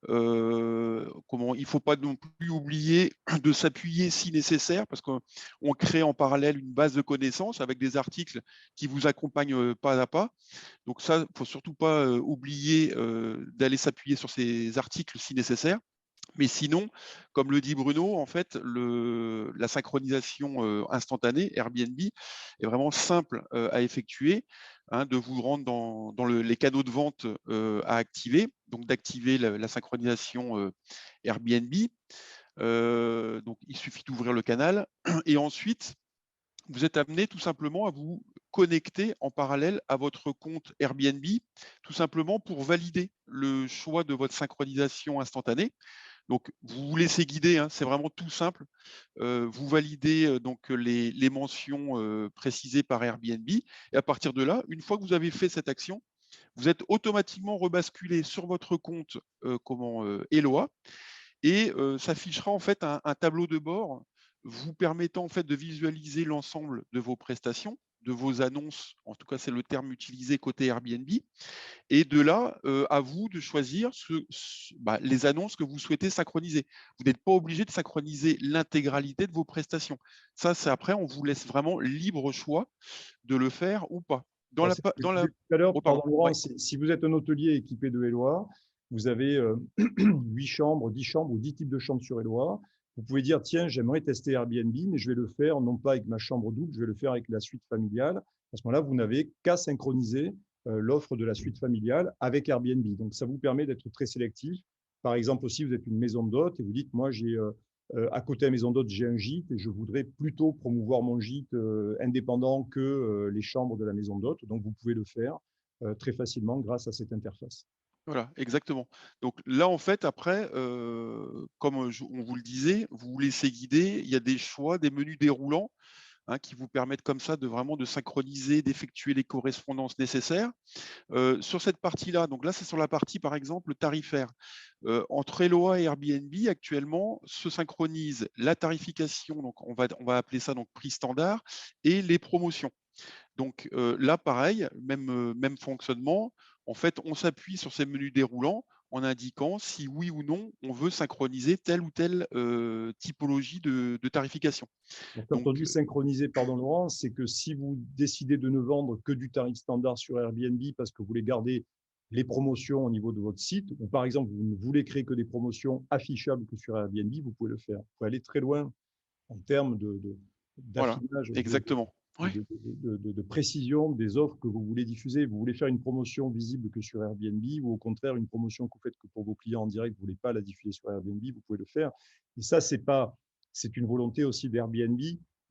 Il ne faut pas non plus oublier de s'appuyer si nécessaire, parce qu'on crée en parallèle une base de connaissances avec des articles qui vous accompagnent pas à pas. Donc ça, il ne faut surtout pas oublier d'aller s'appuyer sur ces articles si nécessaire. Mais sinon, comme le dit Bruno, en fait, la synchronisation instantanée Airbnb est vraiment simple à effectuer, hein, de vous rendre dans les canaux de vente à activer, donc d'activer la synchronisation Airbnb. Donc, il suffit d'ouvrir le canal et ensuite, vous êtes amené tout simplement à vous connecter en parallèle à votre compte Airbnb, tout simplement pour valider le choix de votre synchronisation instantanée. Donc, vous vous laissez guider, hein, c'est vraiment tout simple. Vous validez donc les mentions précisées par Airbnb. Et à partir de là, une fois que vous avez fait cette action, vous êtes automatiquement rebasculé sur votre compte Eloa et s'affichera en fait un tableau de bord vous permettant en fait de visualiser l'ensemble de vos prestations, de vos annonces, en tout cas c'est le terme utilisé côté Airbnb, et de là à vous de choisir les annonces que vous souhaitez synchroniser. Vous n'êtes pas obligé de synchroniser l'intégralité de vos prestations. Ça, c'est après, on vous laisse vraiment libre choix de le faire ou pas. Alors, c'est ce que je disais tout à l'heure, Oh, pardon pardon. Laurent, Ouais. si vous êtes un hôtelier équipé de Eloa, vous avez 8 chambres, 10 chambres ou 10 types de chambres sur Eloa. Vous pouvez dire, tiens, j'aimerais tester Airbnb, mais je vais le faire non pas avec ma chambre double, je vais le faire avec la suite familiale. À ce moment-là, vous n'avez qu'à synchroniser l'offre de la suite familiale avec Airbnb. Donc, ça vous permet d'être très sélectif. Par exemple, aussi, vous êtes une maison d'hôtes et vous dites, moi, j'ai à côté de la maison d'hôte, j'ai un gîte et je voudrais plutôt promouvoir mon gîte indépendant que les chambres de la maison d'hôte. Donc, vous pouvez le faire très facilement grâce à cette interface. Voilà, exactement. Donc là, en fait, après, comme on vous le disait, vous vous laissez guider. Il y a des choix, des menus déroulants, hein, qui vous permettent comme ça de vraiment de synchroniser, d'effectuer les correspondances nécessaires. Sur cette partie-là, donc là, c'est sur la partie, par exemple, tarifaire. Entre Eloa et Airbnb, actuellement, se synchronise la tarification, donc on va appeler ça donc prix standard, et les promotions. Donc là, pareil, même fonctionnement. En fait, on s'appuie sur ces menus déroulants en indiquant si oui ou non on veut synchroniser telle ou telle typologie de tarification. Donc, quand on Donc, dit synchroniser, pardon Laurent, c'est que si vous décidez de ne vendre que du tarif standard sur Airbnb parce que vous voulez garder les promotions au niveau de votre site, ou par exemple, vous ne voulez créer que des promotions affichables que sur Airbnb, vous pouvez le faire. Vous pouvez aller très loin en termes voilà, d'affinage, exactement. Ouais. de précision des offres que vous voulez diffuser. Vous voulez faire une promotion visible que sur Airbnb ou au contraire une promotion que vous faites que pour vos clients en direct, vous ne voulez pas la diffuser sur Airbnb, vous pouvez le faire. Et ça, c'est une volonté aussi d'Airbnb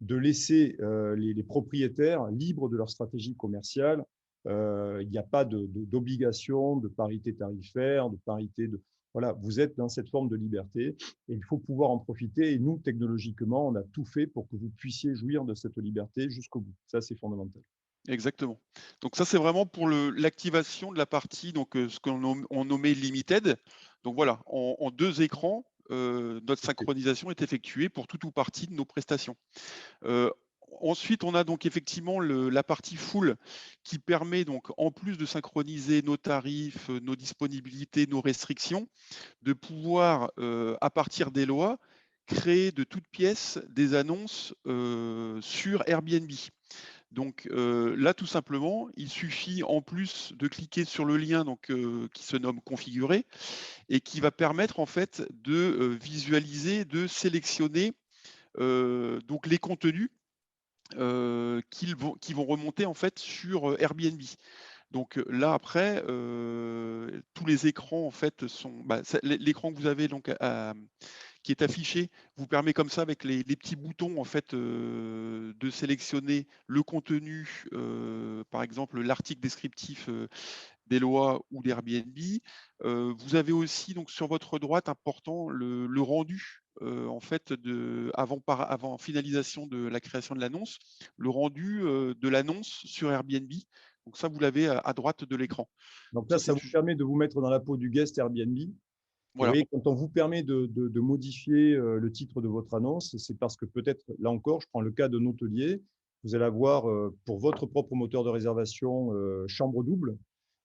de laisser les propriétaires libres de leur stratégie commerciale. Il n'y a pas d'obligation de parité tarifaire, de parité de… Voilà, vous êtes dans cette forme de liberté et il faut pouvoir en profiter. Et nous, technologiquement, on a tout fait pour que vous puissiez jouir de cette liberté jusqu'au bout. Ça, c'est fondamental. Exactement. Donc ça, c'est vraiment pour l'activation de la partie, donc ce qu'on nommait limited. Donc voilà, en 2 écrans, notre synchronisation est effectuée pour tout ou partie de nos prestations. Ensuite, on a donc effectivement la partie full qui permet donc, en plus de synchroniser nos tarifs, nos disponibilités, nos restrictions, de pouvoir, à partir des lois, créer de toutes pièces des annonces sur Airbnb. Donc là, tout simplement, il suffit en plus de cliquer sur le lien donc, qui se nomme configurer et qui va permettre en fait de visualiser, de sélectionner donc les contenus qui vont remonter en fait sur Airbnb. Donc là après, tous les écrans en fait sont l'écran que vous avez donc qui est affiché vous permet comme ça avec les petits boutons en fait de sélectionner le contenu, par exemple l'article descriptif d'Eloa ou d'Airbnb. Vous avez aussi donc sur votre droite important le rendu en fait avant finalisation de la création de l'annonce, le rendu de l'annonce sur Airbnb. Donc ça, vous l'avez à droite de l'écran. Donc là, ça vous permet de vous mettre dans la peau du guest Airbnb. Voilà. Vous voyez, quand on vous permet de modifier le titre de votre annonce, c'est parce que peut-être, là encore, je prends le cas d'un hôtelier, vous allez avoir pour votre propre moteur de réservation chambre double.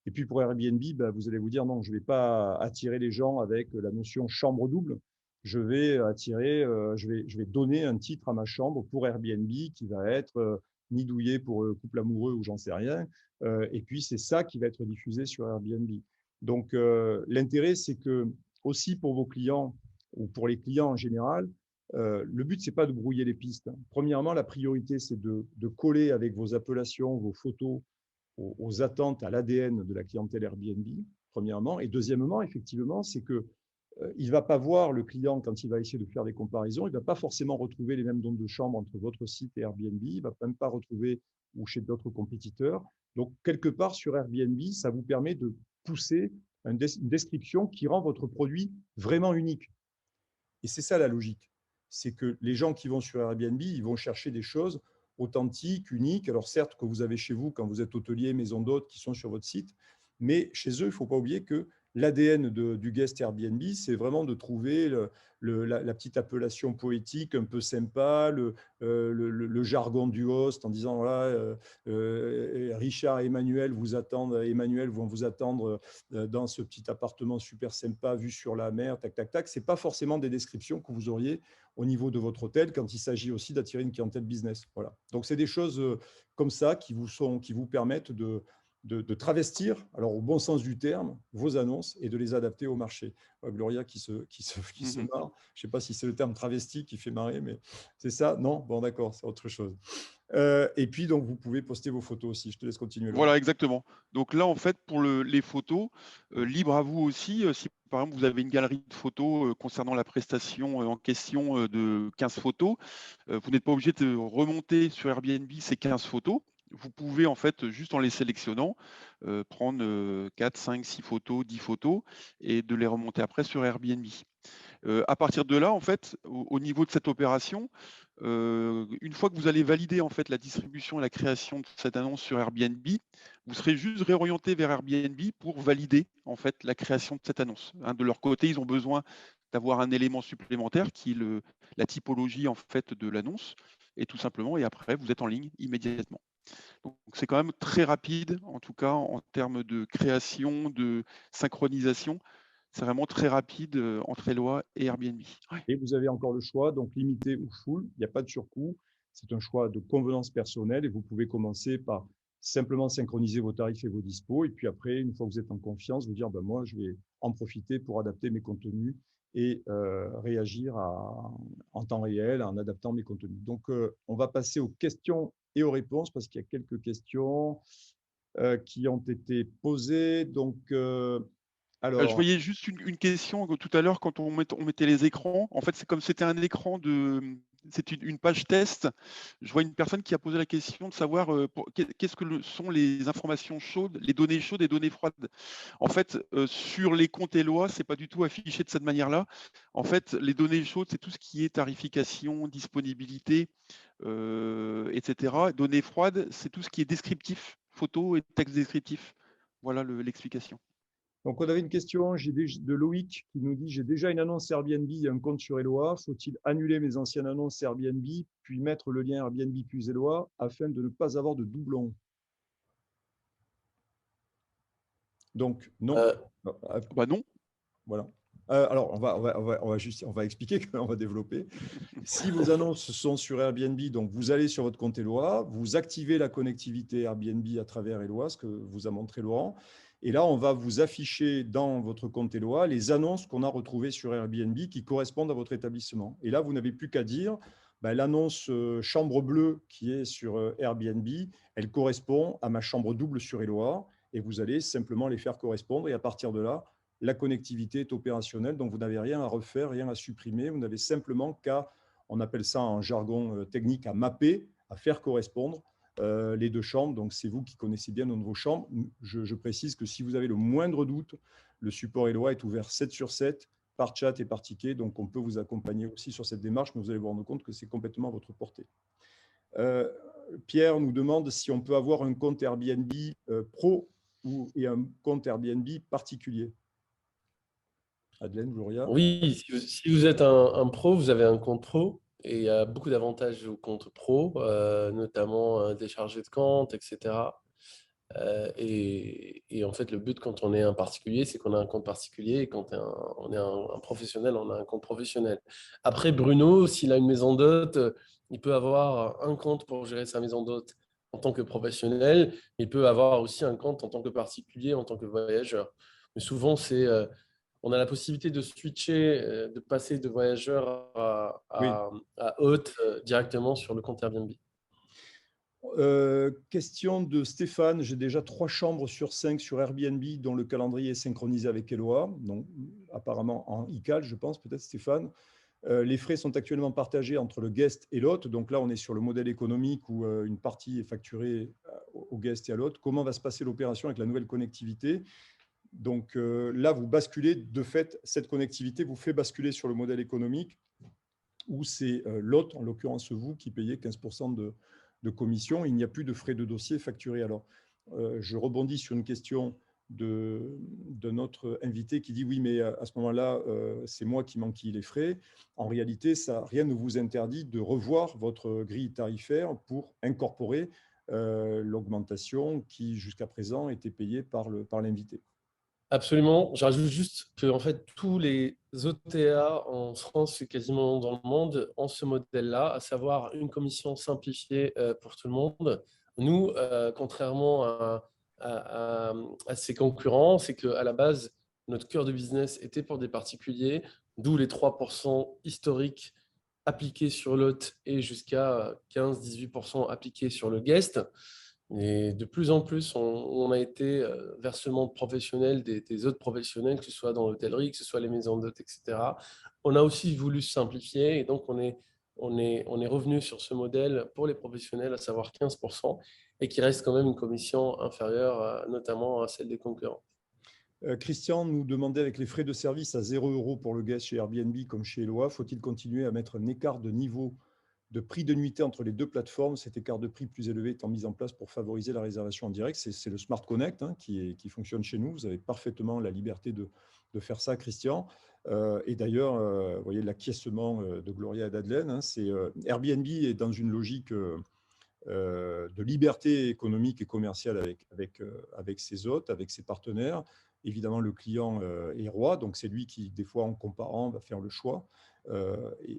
Et puis pour Airbnb, vous allez vous dire non, je ne vais pas attirer les gens avec la notion chambre double. Je vais attirer, je vais donner un titre à ma chambre pour Airbnb qui va être nidouillé pour couple amoureux ou j'en sais rien. Et puis c'est ça qui va être diffusé sur Airbnb. Donc l'intérêt, c'est que aussi pour vos clients, ou pour les clients en général, le but, ce n'est pas de brouiller les pistes. Premièrement, la priorité, c'est de coller avec vos appellations, vos photos, aux attentes, à l'ADN de la clientèle Airbnb, premièrement. Et deuxièmement, effectivement, c'est que il ne va pas voir le client quand il va essayer de faire des comparaisons, il ne va pas forcément retrouver les mêmes nombres de chambres entre votre site et Airbnb, il ne va même pas retrouver ou chez d'autres compétiteurs. Donc, quelque part sur Airbnb, ça vous permet de pousser une description qui rend votre produit vraiment unique. Et c'est ça la logique. C'est que les gens qui vont sur Airbnb, ils vont chercher des choses authentiques, uniques. Alors certes, que vous avez chez vous quand vous êtes hôtelier, maison d'hôtes qui sont sur votre site, mais chez eux, il ne faut pas oublier que l'ADN du guest Airbnb, c'est vraiment de trouver la petite appellation poétique un peu sympa, le jargon du host en disant voilà, Richard et Emmanuel vont vous attendre dans ce petit appartement super sympa, vu sur la mer, tac, tac, tac. Ce n'est pas forcément des descriptions que vous auriez au niveau de votre hôtel quand il s'agit aussi d'attirer une clientèle business. Voilà. Donc, c'est des choses comme ça qui vous permettent de travestir, alors au bon sens du terme, vos annonces et de les adapter au marché. Gloria qui se marre. Je ne sais pas si c'est le terme travesti qui fait marrer, mais c'est ça? Non? Bon, d'accord, c'est autre chose. Et puis, donc, vous pouvez poster vos photos aussi. Je te laisse continuer. Voilà, exactement. Donc là, en fait, pour les photos, libre à vous aussi. Si par exemple, vous avez une galerie de photos concernant la prestation en question de 15 photos, vous n'êtes pas obligé de remonter sur Airbnb ces 15 photos. Vous pouvez, en fait, juste en les sélectionnant, prendre 4, 5, 6 photos, 10 photos et de les remonter après sur Airbnb. À partir de là, en fait, au niveau de cette opération, une fois que vous allez valider en fait la distribution et la création de cette annonce sur Airbnb, vous serez juste réorienté vers Airbnb pour valider en fait la création de cette annonce. Hein, de leur côté, ils ont besoin d'avoir un élément supplémentaire qui est la typologie en fait de l'annonce, et tout simplement, et après vous êtes en ligne immédiatement. Donc c'est quand même très rapide, en tout cas en termes de création, de synchronisation. C'est vraiment très rapide entre Eloi et Airbnb. Ouais. Et vous avez encore le choix, donc limité ou full, il n'y a pas de surcoût. C'est un choix de convenance personnelle et vous pouvez commencer par simplement synchroniser vos tarifs et vos dispos. Et puis après, une fois que vous êtes en confiance, vous dire, ben moi, je vais en profiter pour adapter mes contenus et réagir en temps réel en adaptant mes contenus. Donc, on va passer aux questions et aux réponses parce qu'il y a quelques questions qui ont été posées. Donc, je voyais juste une question tout à l'heure quand on mettait les écrans. En fait, c'est comme c'était un écran c'est une page test. Je vois une personne qui a posé la question de savoir qu'est-ce que sont les informations chaudes, les données chaudes et données froides. En fait, sur les comptes Eloi, c'est pas du tout affiché de cette manière-là. En fait, les données chaudes, c'est tout ce qui est tarification, disponibilité, etc. Données froides, c'est tout ce qui est descriptif, photo et texte descriptif. Voilà l'explication. Donc, on avait une question de Loïc qui nous dit « J'ai déjà une annonce Airbnb et un compte sur Eloi. Faut-il annuler mes anciennes annonces Airbnb puis mettre le lien Airbnb plus Eloi afin de ne pas avoir de doublons ?» Donc, non. Bah non. Voilà. Alors, on va expliquer, on va développer. Si vos annonces sont sur Airbnb, donc vous allez sur votre compte Eloi, vous activez la connectivité Airbnb à travers Eloi, ce que vous a montré Laurent. Et là, on va vous afficher dans votre compte Eloi les annonces qu'on a retrouvées sur Airbnb qui correspondent à votre établissement. Et là, vous n'avez plus qu'à dire, l'annonce chambre bleue qui est sur Airbnb, elle correspond à ma chambre double sur Eloi. Et vous allez simplement les faire correspondre. Et à partir de là, la connectivité est opérationnelle. Donc, vous n'avez rien à refaire, rien à supprimer. Vous n'avez simplement qu'à, on appelle ça en jargon technique, à mapper, à faire correspondre les deux chambres. Donc, c'est vous qui connaissez bien nos vos chambres. Je précise que si vous avez le moindre doute, le support Eloi est ouvert 7 sur 7 par chat et par ticket. Donc, on peut vous accompagner aussi sur cette démarche, mais vous allez vous rendre compte que c'est complètement à votre portée. Pierre nous demande si on peut avoir un compte Airbnb pro et un compte Airbnb particulier. Madeleine, Gloria. Oui, si vous êtes un pro, vous avez un compte pro. Et il y a beaucoup d'avantages au compte pro, notamment décharger de compte, etc. Et en fait, le but quand on est un particulier, c'est qu'on a un compte particulier. Et quand on est un professionnel, on a un compte professionnel. Après, Bruno, s'il a une maison d'hôte, il peut avoir un compte pour gérer sa maison d'hôte en tant que professionnel. Il peut avoir aussi un compte en tant que particulier, en tant que voyageur. Mais souvent, c'est on a la possibilité de switcher, de passer de voyageurs Oui. à hôtes directement sur le compte Airbnb. Question de Stéphane. J'ai déjà 3 chambres sur 5 sur Airbnb dont le calendrier est synchronisé avec Eloa. Donc, apparemment en ICAL, je pense, peut-être Stéphane. Les frais sont actuellement partagés entre le guest et l'hôte. Donc là, on est sur le modèle économique où une partie est facturée au guest et à l'hôte. Comment va se passer l'opération avec la nouvelle connectivité? Donc là, vous basculez, de fait, cette connectivité vous fait basculer sur le modèle économique où c'est l'hôte, en l'occurrence vous, qui payez 15% de commission. Il n'y a plus de frais de dossier facturés. Alors, je rebondis sur une question de notre invité qui dit oui, mais à ce moment-là, c'est moi qui m'enquille les frais. En réalité, rien ne vous interdit de revoir votre grille tarifaire pour incorporer l'augmentation qui, jusqu'à présent, était payée par l'invité. Absolument. Je rajoute juste que en fait, tous les OTA en France et quasiment dans le monde ont ce modèle-là, à savoir une commission simplifiée pour tout le monde. Nous, contrairement à ses concurrents, c'est qu'à la base, notre cœur de business était pour des particuliers, d'où les 3% historiques appliqués sur l'hôte et jusqu'à 15-18% appliqués sur le guest. Et de plus en plus, on a été versement professionnel des autres professionnels, que ce soit dans l'hôtellerie, que ce soit les maisons d'hôtes, etc. On a aussi voulu simplifier et donc on est revenu sur ce modèle pour les professionnels, à savoir 15%, et qui reste quand même une commission inférieure notamment à celle des concurrents. Christian nous demandait, avec les frais de service à 0 € pour le guest chez Airbnb comme chez Eloa, faut-il continuer à mettre un écart de niveau de prix de nuitée entre les deux plateformes? Cet écart de prix plus élevé étant mis en place pour favoriser la réservation en direct. C'est le Smart Connect qui fonctionne chez nous. Vous avez parfaitement la liberté de faire ça, Christian. Et d'ailleurs, vous voyez l'acquiescement de Gloria et d'Adelaine. Airbnb est dans une logique de liberté économique et commerciale avec ses hôtes, avec ses partenaires. Évidemment, le client est roi, donc c'est lui qui, des fois, en comparant, va faire le choix.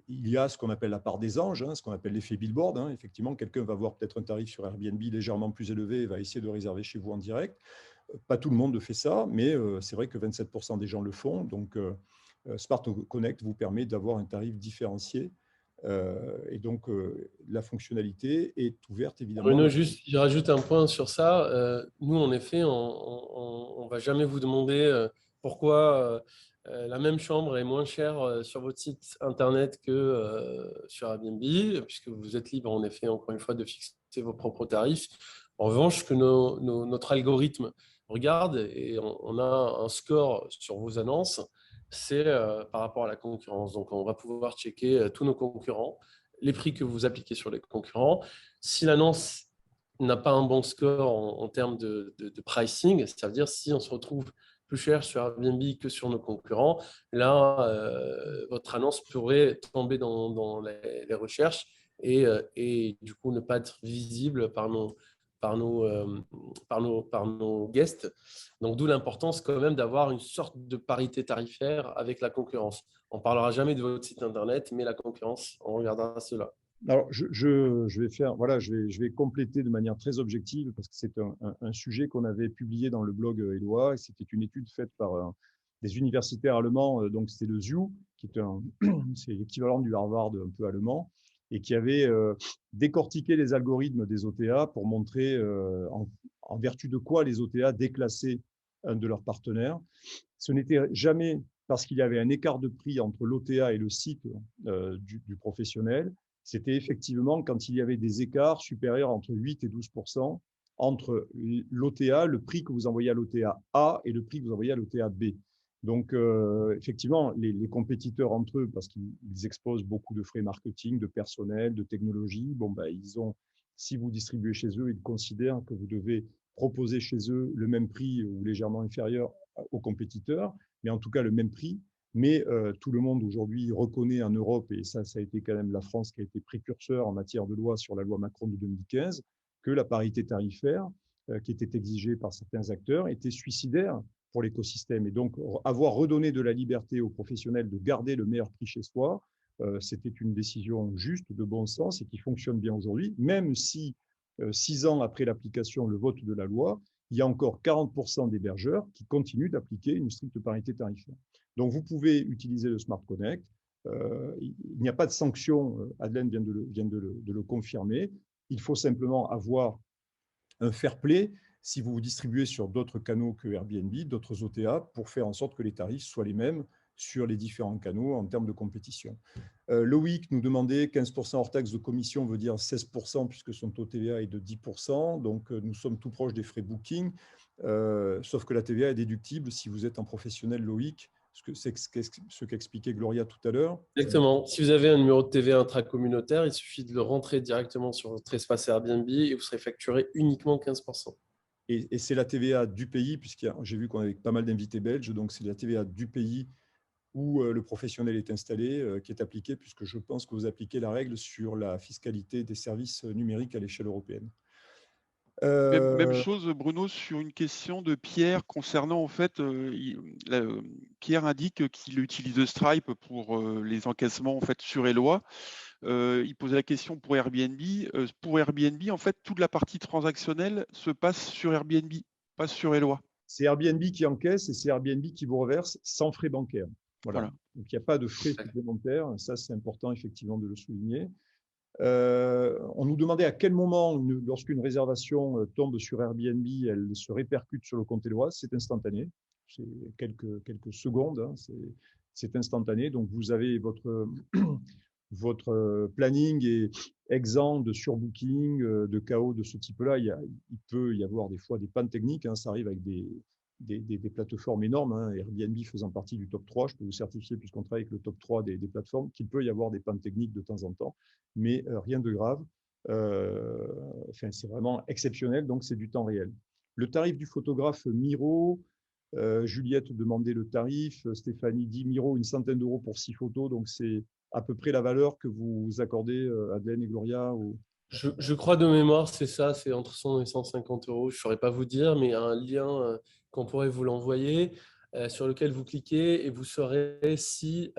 Il y a ce qu'on appelle la part des anges, ce qu'on appelle l'effet billboard. Effectivement, quelqu'un va voir peut-être un tarif sur Airbnb légèrement plus élevé et va essayer de réserver chez vous en direct. Pas tout le monde fait ça, mais c'est vrai que 27% des gens le font. Donc, Smart Connect vous permet d'avoir un tarif différencié. Et donc, la fonctionnalité est ouverte, évidemment. Bruno, juste, je rajoute un point sur ça. Nous, en effet, on ne va jamais vous demander pourquoi la même chambre est moins chère sur votre site internet que sur Airbnb, puisque vous êtes libre, en effet, encore une fois, de fixer vos propres tarifs. En revanche, que notre algorithme regarde et on a un score sur vos annonces, c'est par rapport à la concurrence. Donc, on va pouvoir checker tous nos concurrents, les prix que vous appliquez sur les concurrents. Si l'annonce n'a pas un bon score en termes de pricing, ça veut dire si on se retrouve plus cher sur Airbnb que sur nos concurrents, là, votre annonce pourrait tomber dans les recherches et du coup ne pas être visible par nos guests. Donc, d'où l'importance quand même d'avoir une sorte de parité tarifaire avec la concurrence. On ne parlera jamais de votre site internet, mais la concurrence, on regardera cela. Alors, je vais compléter de manière très objective parce que c'est un sujet qu'on avait publié dans le blog Eloa et c'était une étude faite par des universitaires allemands. Donc, c'était le ZU, qui est c'est l'équivalent du Harvard un peu allemand, et qui avait décortiqué les algorithmes des OTA pour montrer en vertu de quoi les OTA déclassaient un de leurs partenaires. Ce n'était jamais parce qu'il y avait un écart de prix entre l'OTA et le site du professionnel. C'était effectivement quand il y avait des écarts supérieurs entre 8 et 12% entre l'OTA, le prix que vous envoyez à l'OTA A et le prix que vous envoyez à l'OTA B. Donc, effectivement, les compétiteurs entre eux, parce qu'ils exposent beaucoup de frais marketing, de personnel, de technologie, si vous distribuez chez eux, ils considèrent que vous devez proposer chez eux le même prix ou légèrement inférieur aux compétiteurs, mais en tout cas le même prix. Mais tout le monde aujourd'hui reconnaît en Europe, et ça a été quand même la France qui a été précurseur en matière de loi sur la loi Macron de 2015, que la parité tarifaire qui était exigée par certains acteurs était suicidaire pour l'écosystème. Et donc, avoir redonné de la liberté aux professionnels de garder le meilleur prix chez soi, c'était une décision juste, de bon sens et qui fonctionne bien aujourd'hui, même si 6 ans après l'application, le vote de la loi, il y a encore 40% d'hébergeurs qui continuent d'appliquer une stricte parité tarifaire. Donc, vous pouvez utiliser le Smart Connect. Il n'y a pas de sanction, Madeleine vient de le confirmer. Il faut simplement avoir un fair play si vous vous distribuez sur d'autres canaux que Airbnb, d'autres OTA, pour faire en sorte que les tarifs soient les mêmes sur les différents canaux en termes de compétition. Loïc nous demandait 15% hors taxe de commission veut dire 16% puisque son taux TVA est de 10%. Donc, nous sommes tout proche des frais booking, sauf que la TVA est déductible si vous êtes un professionnel, Loïc, c'est ce qu'expliquait Gloria tout à l'heure. Exactement. Si vous avez un numéro de TVA intracommunautaire, il suffit de le rentrer directement sur votre espace Airbnb et vous serez facturé uniquement 15%. Et c'est la TVA du pays, puisque j'ai vu qu'on avait pas mal d'invités belges, donc c'est la TVA du pays où le professionnel est installé qui est appliquée, puisque je pense que vous appliquez la règle sur la fiscalité des services numériques à l'échelle européenne. Même chose, Bruno, sur une question de Pierre concernant, en fait, Pierre indique qu'il utilise Stripe pour les encaissements en fait, sur Eloi. Il posait la question pour Airbnb. Pour Airbnb, en fait, toute la partie transactionnelle se passe sur Airbnb, pas sur Eloi. C'est Airbnb qui encaisse et c'est Airbnb qui vous reverse sans frais bancaires. Voilà. Donc, il n'y a pas de frais supplémentaires. Ça, c'est important, effectivement, de le souligner. On nous demandait à quel moment, lorsqu'une réservation tombe sur Airbnb, elle se répercute sur le compte Eloi. C'est instantané. C'est quelques secondes. Hein. C'est instantané. Donc, vous avez votre planning est exempt de surbooking, de chaos de ce type-là. Il peut y avoir des fois des pannes techniques. Hein. Ça arrive avec des plateformes énormes, hein, Airbnb faisant partie du top 3, je peux vous certifier, puisqu'on travaille avec le top 3 des plateformes, qu'il peut y avoir des pannes techniques de temps en temps, mais rien de grave. C'est vraiment exceptionnel, donc c'est du temps réel. Le tarif du photographe Miro, Juliette demandait le tarif, Stéphanie dit Miro, une centaine d'euros pour 6 photos, donc c'est à peu près la valeur que vous accordez, Madeleine et Gloria Je crois de mémoire, c'est ça, c'est entre 100 et 150 euros. Je ne saurais pas vous dire, mais il y a un lien qu'on pourrait vous l'envoyer, sur lequel vous cliquez et vous saurez si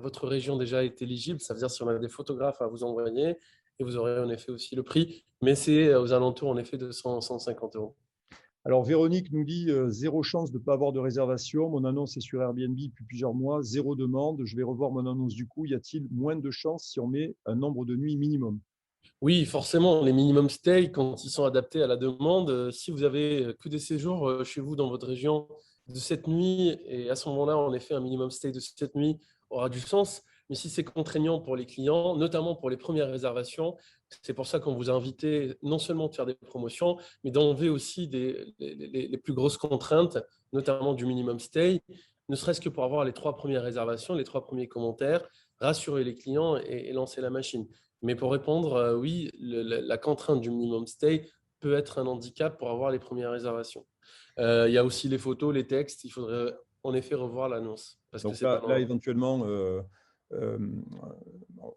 votre région déjà est éligible. Ça veut dire si on a des photographes à vous envoyer et vous aurez en effet aussi le prix. Mais c'est aux alentours en effet de 100 150 euros. Alors, Véronique nous dit zéro chance de ne pas avoir de réservation. Mon annonce est sur Airbnb depuis plusieurs mois, zéro demande. Je vais revoir mon annonce du coup. Y a-t-il moins de chances si on met un nombre de nuits minimum? Oui, forcément, les minimum stay, quand ils sont adaptés à la demande, si vous avez que des séjours chez vous dans votre région de 7 nuits, et à ce moment-là, en effet, un minimum stay de 7 nuits aura du sens. Mais si c'est contraignant pour les clients, notamment pour les premières réservations, c'est pour ça qu'on vous a invité non seulement de faire des promotions, mais d'enlever aussi les plus grosses contraintes, notamment du minimum stay, ne serait-ce que pour avoir les 3 premières réservations, les 3 premiers commentaires, rassurer les clients et lancer la machine. Mais pour répondre, oui, la contrainte du minimum stay peut être un handicap pour avoir les premières réservations. Il y a aussi les photos, les textes. Il faudrait en effet revoir l'annonce. Donc là, éventuellement,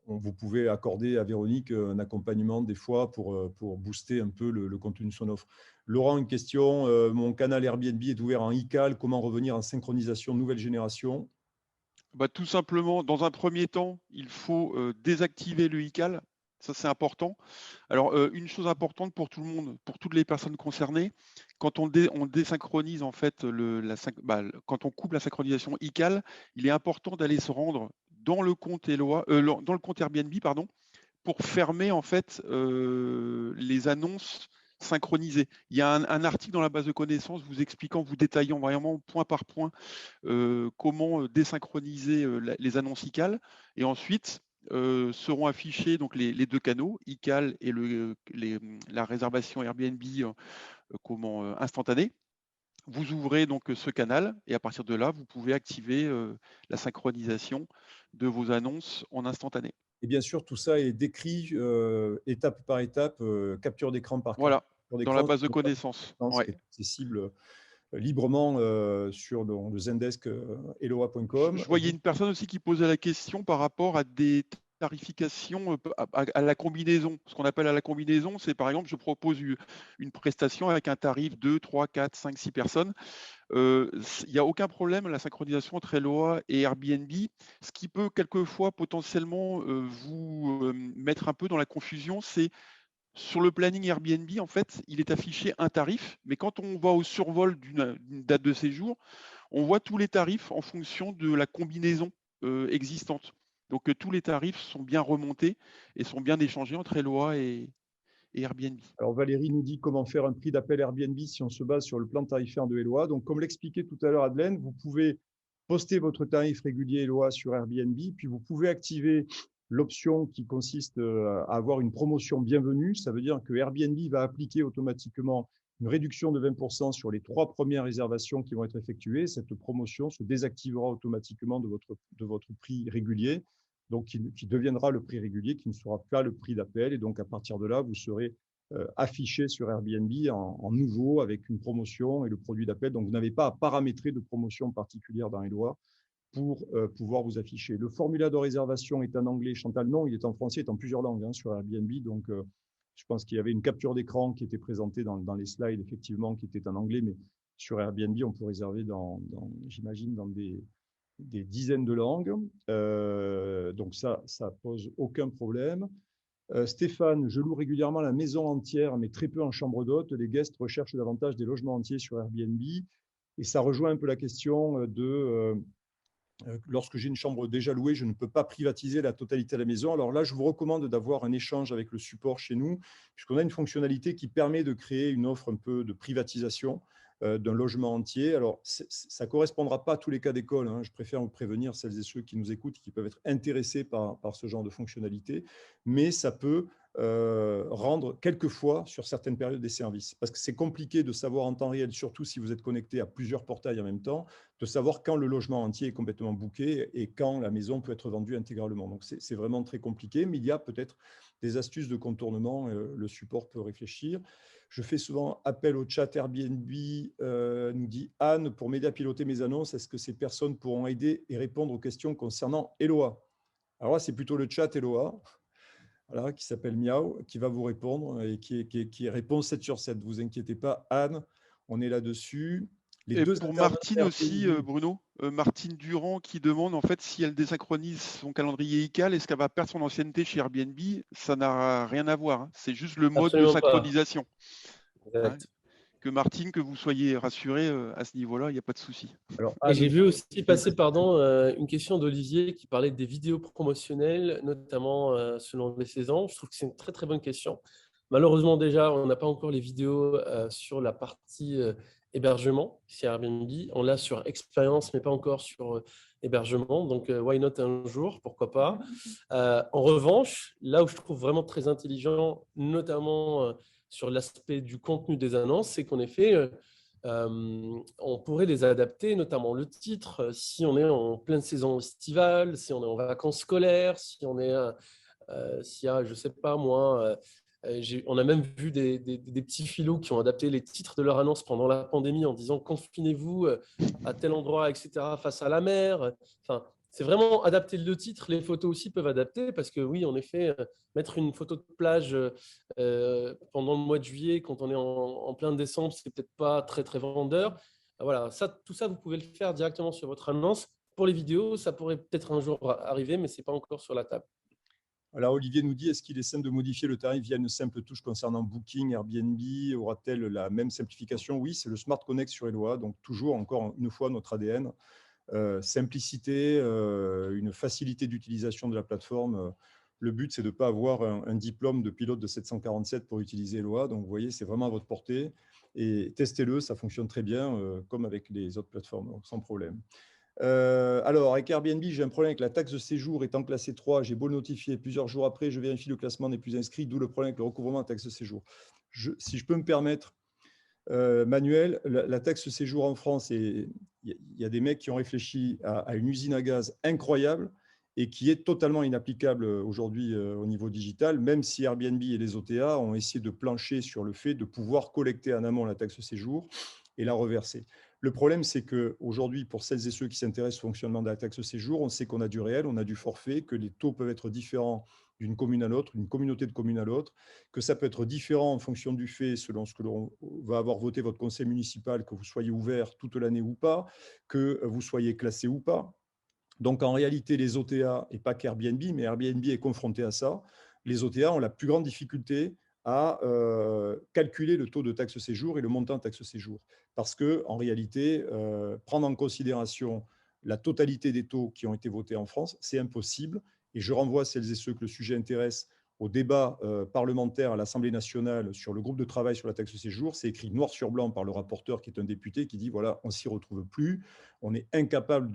vous pouvez accorder à Véronique un accompagnement des fois pour booster un peu le contenu de son offre. Laurent, une question. Mon canal Airbnb est ouvert en ICAL. Comment revenir en synchronisation nouvelle génération? Tout simplement, dans un premier temps, il faut désactiver le ICAL. Ça, c'est important. Alors, une chose importante pour tout le monde, pour toutes les personnes concernées, quand on désynchronise, en fait, quand on coupe la synchronisation ICAL, il est important d'aller se rendre dans le compte dans le compte Airbnb, pardon, pour fermer, en fait, les annonces synchronisées. Il y a un article dans la base de connaissances vous expliquant, vous détaillant vraiment point par point comment désynchroniser les annonces ICAL. Et ensuite, seront affichés donc les 2 canaux, ICAL et la réservation Airbnb instantanée. Vous ouvrez donc ce canal et à partir de là, vous pouvez activer la synchronisation de vos annonces en instantané. Et bien sûr, tout ça est décrit étape par étape, capture d'écran par voilà, capture d'écran. Dans la base de connaissances. C'est accessible librement sur le Zendesk Eloa.com. Je voyais une personne aussi qui posait la question par rapport à des tarifications à la combinaison. Ce qu'on appelle à la combinaison, c'est par exemple, je propose une prestation avec un tarif 2, 3, 4, 5, 6 personnes. Il n'y a aucun problème à la synchronisation entre Eloa et Airbnb. Ce qui peut quelquefois potentiellement vous mettre un peu dans la confusion, c'est sur le planning Airbnb, en fait, il est affiché un tarif, mais quand on va au survol d'une date de séjour, on voit tous les tarifs en fonction de la combinaison existante. Donc, tous les tarifs sont bien remontés et sont bien échangés entre Eloi et Airbnb. Alors Valérie nous dit comment faire un prix d'appel Airbnb si on se base sur le plan tarifaire de Eloi. Donc comme l'expliquait tout à l'heure Madeleine, vous pouvez poster votre tarif régulier Eloi sur Airbnb, puis vous pouvez activer l'option qui consiste à avoir une promotion bienvenue. Ça veut dire que Airbnb va appliquer automatiquement une réduction de 20% sur les 3 premières réservations qui vont être effectuées. Cette promotion se désactivera automatiquement de votre prix régulier, donc qui deviendra le prix régulier, qui ne sera pas le prix d'appel. Et donc, à partir de là, vous serez affiché sur Airbnb en nouveau avec une promotion et le produit d'appel. Donc, vous n'avez pas à paramétrer de promotion particulière dans Eloi pour pouvoir vous afficher. Le formulaire de réservation est en anglais. Chantal, non, il est en français, il est en plusieurs langues sur Airbnb. Donc, je pense qu'il y avait une capture d'écran qui était présentée dans les slides, effectivement, qui était en anglais. Mais sur Airbnb, on peut réserver j'imagine, dans des dizaines de langues. Donc, ça pose aucun problème. Stéphane, je loue régulièrement la maison entière, mais très peu en chambre d'hôte. Les guests recherchent davantage des logements entiers sur Airbnb. Et ça rejoint un peu la question de lorsque j'ai une chambre déjà louée, je ne peux pas privatiser la totalité de la maison. Alors là, je vous recommande d'avoir un échange avec le support chez nous, puisqu'on a une fonctionnalité qui permet de créer une offre un peu de privatisation d'un logement entier. Alors, ça ne correspondra pas à tous les cas d'école. Je préfère vous prévenir, celles et ceux qui nous écoutent, qui peuvent être intéressés par ce genre de fonctionnalité, mais ça peut rendre quelquefois, sur certaines périodes, des services. Parce que c'est compliqué de savoir en temps réel, surtout si vous êtes connecté à plusieurs portails en même temps, de savoir quand le logement entier est complètement booké et quand la maison peut être vendue intégralement. Donc, c'est vraiment très compliqué, mais il y a peut-être des astuces de contournement. Le support peut réfléchir. Je fais souvent appel au chat Airbnb, nous dit Anne, pour m'aider à piloter mes annonces. Est-ce que ces personnes pourront aider et répondre aux questions concernant Eloi? Alors là, c'est plutôt le chat Eloi, voilà, qui s'appelle Miao, qui va vous répondre et qui répond 7 sur 7. Ne vous inquiétez pas, Anne, on est là-dessus. Et pour Martine aussi, Bruno, Martine Durand qui demande en fait si elle désynchronise son calendrier ICAL, est-ce qu'elle va perdre son ancienneté chez Airbnb? Ça n'a rien à voir. C'est juste le mode de synchronisation. Que Martine, que vous soyez rassurés à ce niveau-là, il n'y a pas de souci. J'ai vu aussi passer une question d'Olivier qui parlait des vidéos promotionnelles, notamment selon les saisons. Je trouve que c'est une très très bonne question. Malheureusement, déjà, on n'a pas encore les vidéos sur la partie hébergement chez Airbnb. On l'a sur expérience, mais pas encore sur hébergement. Donc, why not un jour, pourquoi pas. En revanche, là où je trouve vraiment très intelligent, notamment sur l'aspect du contenu des annonces, c'est qu'en effet, on pourrait les adapter, notamment le titre, si on est en pleine saison estivale, si on est en vacances scolaires, si on est, s'il y a, je ne sais pas moi, on a même vu des petits filous qui ont adapté les titres de leur annonce pendant la pandémie en disant « confinez-vous à tel endroit, etc. face à la mer ». Enfin, c'est vraiment adapter le titre. Les photos aussi peuvent adapter parce que oui, en effet, mettre une photo de plage pendant le mois de juillet, quand on est en plein décembre, c'est peut-être pas très, très vendeur. Voilà, tout ça, vous pouvez le faire directement sur votre annonce. Pour les vidéos, ça pourrait peut-être un jour arriver, mais ce n'est pas encore sur la table. Alors, Olivier nous dit, est-ce qu'il est simple de modifier le tarif via une simple touche concernant Booking, Airbnb? Aura-t-elle la même simplification? Oui, c'est le Smart Connect sur Eloi. Donc, toujours, encore une fois, notre ADN. Simplicité, une facilité d'utilisation de la plateforme. Le but, c'est de ne pas avoir un diplôme de pilote de 747 pour utiliser Eloi. Donc, vous voyez, c'est vraiment à votre portée. Et testez-le, ça fonctionne très bien, comme avec les autres plateformes, donc sans problème. Alors, avec Airbnb, j'ai un problème avec la taxe de séjour étant classée 3. J'ai beau le notifier plusieurs jours après, je vérifie le classement n'est plus inscrit, d'où le problème avec le recouvrement de la taxe de séjour. Si je peux me permettre, Manuel, la taxe de séjour en France, il y a des mecs qui ont réfléchi à une usine à gaz incroyable et qui est totalement inapplicable aujourd'hui au niveau digital, même si Airbnb et les OTA ont essayé de plancher sur le fait de pouvoir collecter en amont la taxe de séjour et la reverser. Le problème, c'est qu'aujourd'hui, pour celles et ceux qui s'intéressent au fonctionnement de la taxe de séjour, on sait qu'on a du réel, on a du forfait, que les taux peuvent être différents d'une commune à l'autre, d'une communauté de communes à l'autre, que ça peut être différent en fonction du fait, selon ce que l'on va avoir voté votre conseil municipal, que vous soyez ouvert toute l'année ou pas, que vous soyez classé ou pas. Donc, en réalité, les OTA, et pas qu'Airbnb, mais Airbnb est confronté à ça, les OTA ont la plus grande difficulté à calculer le taux de taxe séjour et le montant de taxe séjour. Parce qu'en réalité, prendre en considération la totalité des taux qui ont été votés en France, c'est impossible. Et je renvoie celles et ceux que le sujet intéresse au débat parlementaire à l'Assemblée nationale sur le groupe de travail sur la taxe séjour. C'est écrit noir sur blanc par le rapporteur qui est un député qui dit voilà, on ne s'y retrouve plus. On est incapable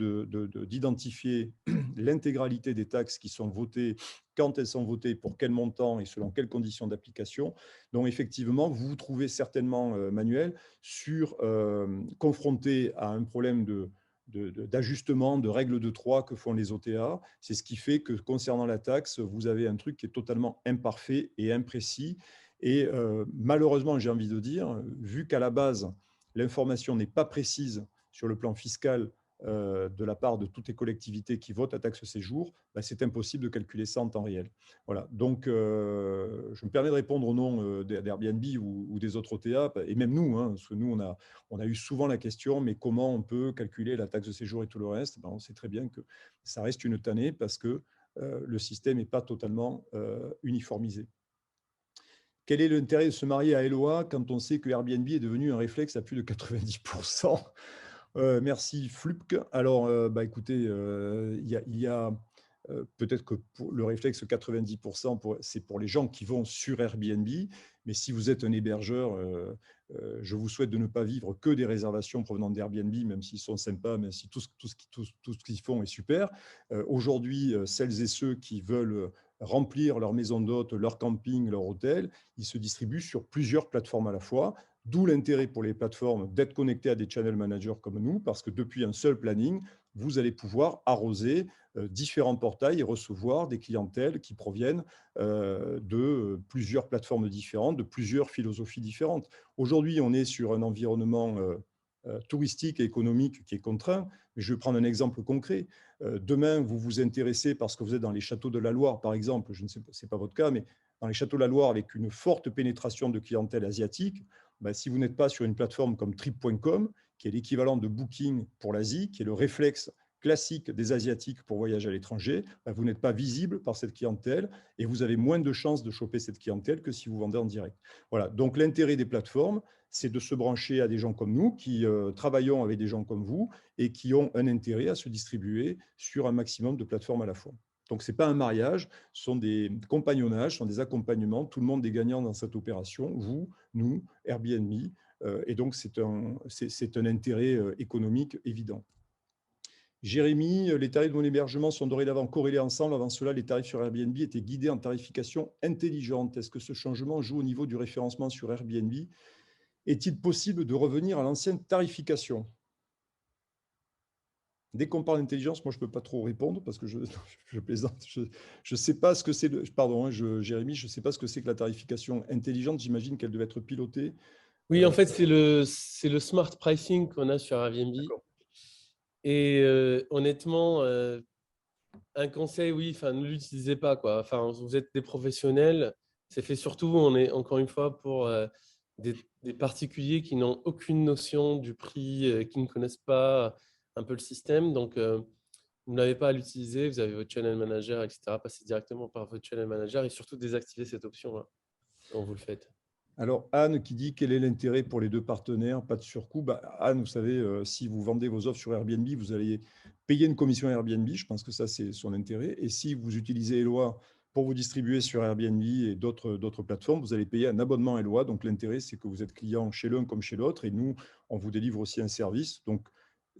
d'identifier l'intégralité des taxes qui sont votées, quand elles sont votées, pour quel montant et selon quelles conditions d'application. Donc effectivement, vous vous trouvez certainement, Manuel, confronté à un problème d'ajustement, de règles de 3 que font les OTA. C'est ce qui fait que concernant la taxe, vous avez un truc qui est totalement imparfait et imprécis. Et malheureusement, j'ai envie de dire, vu qu'à la base, l'information n'est pas précise sur le plan fiscal de la part de toutes les collectivités qui votent la taxe séjour, c'est impossible de calculer ça en temps réel. Voilà. Donc, je me permets de répondre au nom d'Airbnb ou des autres OTA, et même nous, hein, parce que nous, on a eu souvent la question, mais comment on peut calculer la taxe de séjour et tout le reste? On sait très bien que ça reste une tannée parce que le système n'est pas totalement uniformisé. Quel est l'intérêt de se marier à Eloi quand on sait que Airbnb est devenu un réflexe à plus de 90%? Merci Flupk. Alors, écoutez, il y a peut-être que pour le réflexe 90%, c'est pour les gens qui vont sur Airbnb, mais si vous êtes un hébergeur, je vous souhaite de ne pas vivre que des réservations provenant d'Airbnb, même s'ils sont sympas, même si tout ce qu'ils font est super. Aujourd'hui, celles et ceux qui veulent remplir leur maison d'hôte, leur camping, leur hôtel, ils se distribuent sur plusieurs plateformes à la fois. D'où l'intérêt pour les plateformes d'être connectés à des channel managers comme nous, parce que depuis un seul planning, vous allez pouvoir arroser différents portails et recevoir des clientèles qui proviennent de plusieurs plateformes différentes, de plusieurs philosophies différentes. Aujourd'hui, on est sur un environnement touristique et économique qui est contraint. Mais je vais prendre un exemple concret. Demain, vous vous intéressez, parce que vous êtes dans les châteaux de la Loire, par exemple, je ne sais pas, ce n'est pas votre cas, mais dans les châteaux de la Loire, avec une forte pénétration de clientèle asiatique, si vous n'êtes pas sur une plateforme comme trip.com, qui est l'équivalent de Booking pour l'Asie, qui est le réflexe classique des Asiatiques pour voyager à l'étranger, vous n'êtes pas visible par cette clientèle et vous avez moins de chances de choper cette clientèle que si vous vendez en direct. Voilà. Donc l'intérêt des plateformes, c'est de se brancher à des gens comme nous, qui travaillons avec des gens comme vous et qui ont un intérêt à se distribuer sur un maximum de plateformes à la fois. Donc, ce n'est pas un mariage, ce sont des compagnonnages, ce sont des accompagnements. Tout le monde est gagnant dans cette opération, vous, nous, Airbnb. Et donc, c'est un intérêt économique évident. Jérémy, les tarifs de mon hébergement sont dorénavant corrélés ensemble. Avant cela, les tarifs sur Airbnb étaient guidés en tarification intelligente. Est-ce que ce changement joue au niveau du référencement sur Airbnb? Est-il possible de revenir à l'ancienne tarification? Dès qu'on parle d'intelligence, moi, je ne peux pas trop répondre parce que je plaisante. Je ne sais pas ce que c'est. Pardon, Jérémy, je ne sais pas ce que c'est que la tarification intelligente. J'imagine qu'elle devait être pilotée. Oui, en fait, c'est le smart pricing qu'on a sur Airbnb. Et honnêtement, un conseil, oui, ne l'utilisez pas, quoi. Enfin, vous êtes des professionnels. C'est fait surtout, on est encore une fois pour des particuliers qui n'ont aucune notion du prix, qui ne connaissent pas un peu le système. Donc, vous n'avez pas à l'utiliser. Vous avez votre channel manager, etc. Passez directement par votre channel manager et surtout désactivez cette option-là quand vous le faites. Alors, Anne qui dit quel est l'intérêt pour les deux partenaires, pas de surcoût. Anne, vous savez, si vous vendez vos offres sur Airbnb, vous allez payer une commission Airbnb. Je pense que ça, c'est son intérêt. Et si vous utilisez Eloi pour vous distribuer sur Airbnb et d'autres plateformes, vous allez payer un abonnement Eloi. Donc, l'intérêt, c'est que vous êtes client chez l'un comme chez l'autre. Et nous, on vous délivre aussi un service. Donc,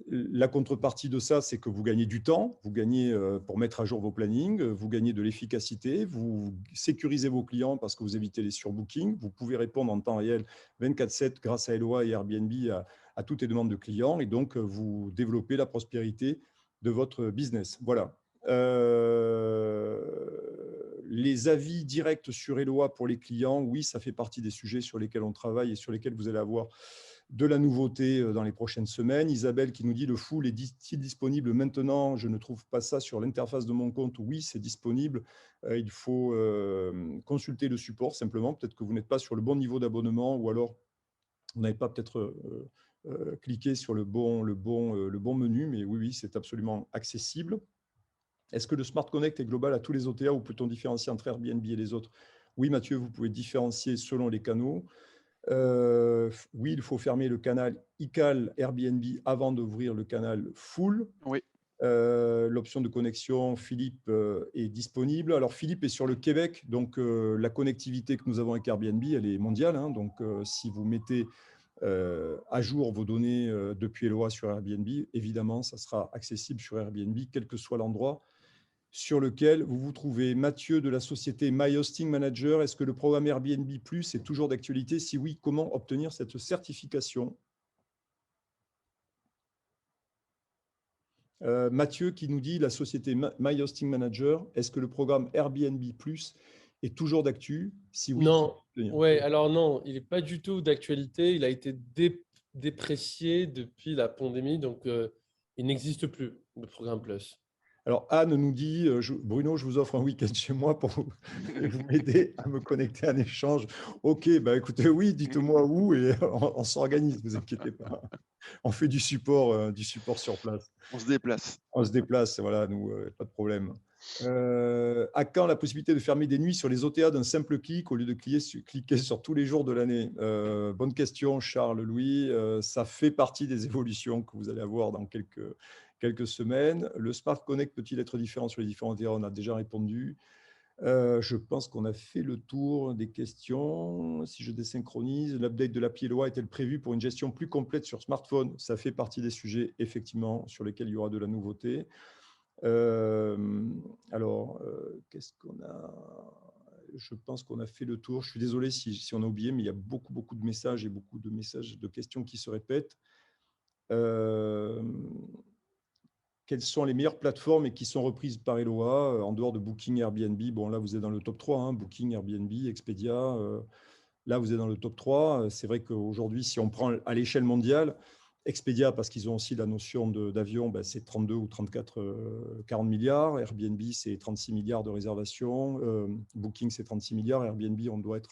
la contrepartie de ça, c'est que vous gagnez du temps, vous gagnez pour mettre à jour vos plannings, vous gagnez de l'efficacité, vous sécurisez vos clients parce que vous évitez les surbookings, vous pouvez répondre en temps réel 24/7 grâce à Eloi et Airbnb à toutes les demandes de clients et donc vous développez la prospérité de votre business. Voilà. Les avis directs sur Eloi pour les clients, oui, ça fait partie des sujets sur lesquels on travaille et sur lesquels vous allez avoir de la nouveauté dans les prochaines semaines. Isabelle qui nous dit « Le full est-il disponible maintenant? Je ne trouve pas ça sur l'interface de mon compte. » Oui, c'est disponible. Il faut consulter le support simplement. Peut-être que vous n'êtes pas sur le bon niveau d'abonnement ou alors vous n'avez pas peut-être cliqué sur le bon menu. Mais oui, c'est absolument accessible. Est-ce que le Smart Connect est global à tous les OTA ou peut-on différencier entre Airbnb et les autres? Oui, Mathieu, vous pouvez différencier selon les canaux. Oui, il faut fermer le canal ICAL Airbnb avant d'ouvrir le canal Full. Oui. L'option de connexion, Philippe, est disponible. Alors, Philippe est sur le Québec, donc la connectivité que nous avons avec Airbnb, elle est mondiale. Hein, donc, si vous mettez à jour vos données depuis Eloa sur Airbnb, évidemment, ça sera accessible sur Airbnb, quel que soit l'endroit sur lequel vous vous trouvez. Mathieu de la société My Hosting Manager, est-ce que le programme Airbnb Plus est toujours d'actualité? Si oui, comment obtenir cette certification? Mathieu qui nous dit, la société My Hosting Manager, est-ce que le programme Airbnb Plus est toujours d'actu? Si oui, Non, comment ouais, alors non, il n'est pas du tout d'actualité. Il a été déprécié depuis la pandémie, donc il n'existe plus, le programme Plus. Alors, Anne nous dit, Bruno, je vous offre un week-end chez moi pour vous, et vous m'aider à me connecter à un échange. OK, bah écoutez, oui, dites-moi où et on s'organise, ne vous inquiétez pas. On fait du support sur place. On se déplace. On se déplace, voilà, nous, pas de problème. À quand la possibilité de fermer des nuits sur les OTA d'un simple clic au lieu de cliquer sur tous les jours de l'année? Bonne question, Charles-Louis. Ça fait partie des évolutions que vous allez avoir dans quelques semaines. Le Smart Connect peut-il être différent sur les différents OTA? On a déjà répondu. Je pense qu'on a fait le tour des questions. Si je désynchronise, l'update de l'appli Eloa est-elle prévue pour une gestion plus complète sur smartphone? Ça fait partie des sujets, effectivement, sur lesquels il y aura de la nouveauté. Qu'est-ce qu'on a? Je pense qu'on a fait le tour. Je suis désolé si on a oublié, mais il y a beaucoup de messages et beaucoup de messages, de questions qui se répètent. Quelles sont les meilleures plateformes et qui sont reprises par Eloa en dehors de Booking, Airbnb? Bon, là, vous êtes dans le top 3, hein, Booking, Airbnb, Expedia. Là, vous êtes dans le top 3. C'est vrai qu'aujourd'hui, si on prend à l'échelle mondiale, Expedia, parce qu'ils ont aussi la notion d'avion, ben, c'est 32 ou 34, 40 milliards. Airbnb, c'est 36 milliards de réservations. Booking, c'est 36 milliards. Airbnb, on doit être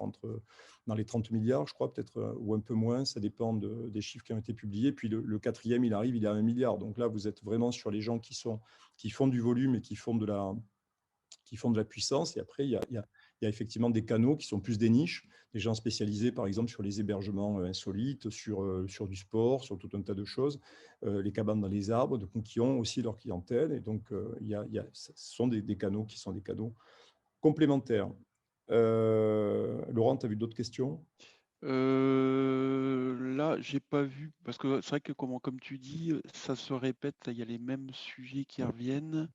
dans les 30 milliards, je crois, peut-être, ou un peu moins. Ça dépend des chiffres qui ont été publiés. Puis le quatrième, il arrive, il est à 1 milliard. Donc là, vous êtes vraiment sur les gens qui font du volume et qui font de la puissance. Et après, il y a effectivement des canaux qui sont plus des niches, des gens spécialisés, par exemple, sur les hébergements insolites, sur du sport, sur tout un tas de choses, les cabanes dans les arbres, donc, qui ont aussi leur clientèle. Et donc, ce sont des canaux qui sont des canaux complémentaires. Laurent, tu as vu d'autres questions? Là, j'ai pas vu, parce que c'est vrai que comme tu dis, ça se répète, il y a les mêmes sujets qui reviennent.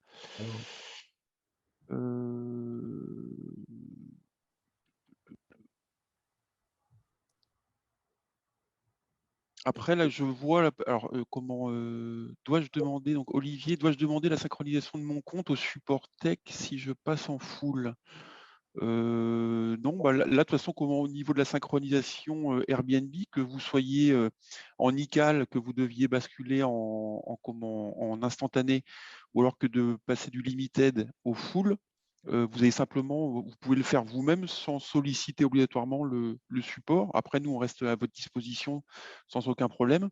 Après, là, je vois, alors, comment dois-je demander, donc Olivier, dois-je demander la synchronisation de mon compte au support tech si je passe en full? Non, bah là, de toute façon, comment au niveau de la synchronisation Airbnb, que vous soyez en ICAL, que vous deviez basculer en instantané, ou alors que de passer du limited au full, vous avez simplement, vous pouvez le faire vous-même sans solliciter obligatoirement le support. Après, nous, on reste à votre disposition sans aucun problème.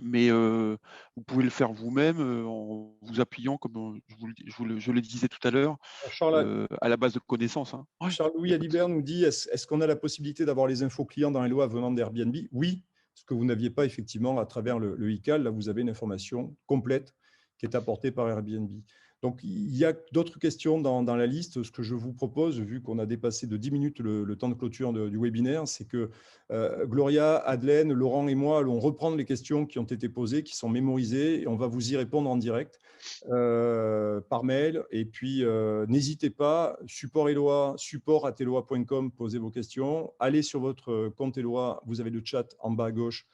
Mais vous pouvez le faire vous-même en vous appuyant, comme je le disais tout à l'heure, à la base de connaissances. Hein. Ouais, Charles-Louis Alibert nous dit, est-ce qu'on a la possibilité d'avoir les infos clients dans Eloa venant d'Airbnb? Oui, ce que vous n'aviez pas effectivement à travers le ICAL. Là, vous avez une information complète qui est apportée par Airbnb. Donc, il y a d'autres questions dans la liste. Ce que je vous propose, vu qu'on a dépassé de 10 minutes le temps de clôture du webinaire, c'est que Gloria, Adelaine, Laurent et moi allons reprendre les questions qui ont été posées, qui sont mémorisées, et on va vous y répondre en direct par mail. Et puis, n'hésitez pas, support Eloa, support@eloa.com, posez vos questions. Allez sur votre compte Eloa, vous avez le chat en bas à gauche.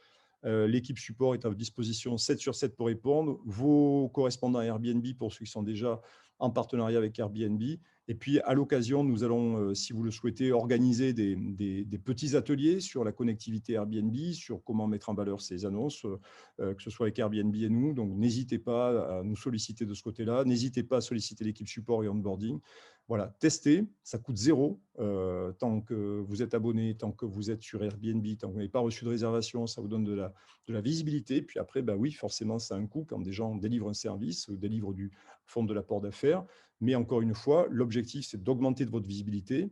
L'équipe support est à votre disposition 7 sur 7 pour répondre. Vos correspondants Airbnb pour ceux qui sont déjà en partenariat avec Airbnb. Et puis, à l'occasion, nous allons, si vous le souhaitez, organiser des petits ateliers sur la connectivité Airbnb, sur comment mettre en valeur ces annonces, que ce soit avec Airbnb et nous. Donc, n'hésitez pas à nous solliciter de ce côté-là. N'hésitez pas à solliciter l'équipe support et onboarding. Voilà, testez, ça coûte 0 tant que vous êtes abonné, tant que vous êtes sur Airbnb, tant que vous n'avez pas reçu de réservation, ça vous donne de la visibilité. Puis après, bah oui, forcément, ça a un coût quand des gens délivrent un service, délivrent du fonds de l'apport d'affaires. Mais encore une fois, l'objectif, c'est d'augmenter votre visibilité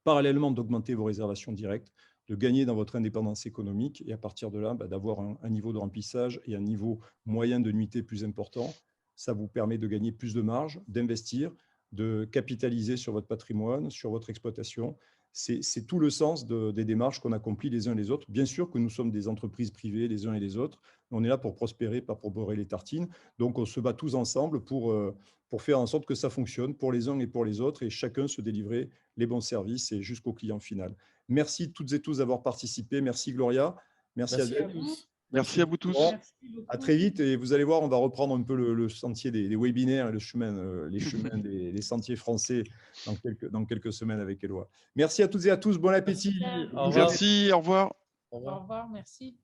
parallèlement d'augmenter vos réservations directes, de gagner dans votre indépendance économique et à partir de là, d'avoir un niveau de remplissage et un niveau moyen de nuitée plus important. Ça vous permet de gagner plus de marge, d'investir, de capitaliser sur votre patrimoine, sur votre exploitation. C'est tout le sens des démarches qu'on accomplit les uns et les autres. Bien sûr que nous sommes des entreprises privées les uns et les autres. On est là pour prospérer, pas pour beurrer les tartines. Donc, on se bat tous ensemble pour faire en sorte que ça fonctionne pour les uns et pour les autres et chacun se délivrer les bons services et jusqu'au client final. Merci toutes et tous d'avoir participé. Merci Gloria. Merci à tous. Merci à vous tous. À très vite et vous allez voir, on va reprendre un peu le sentier des webinaires et les chemins des sentiers français dans quelques semaines avec Éloi. Merci à toutes et à tous. Bon appétit. Au revoir. Merci, au revoir. Au revoir, merci.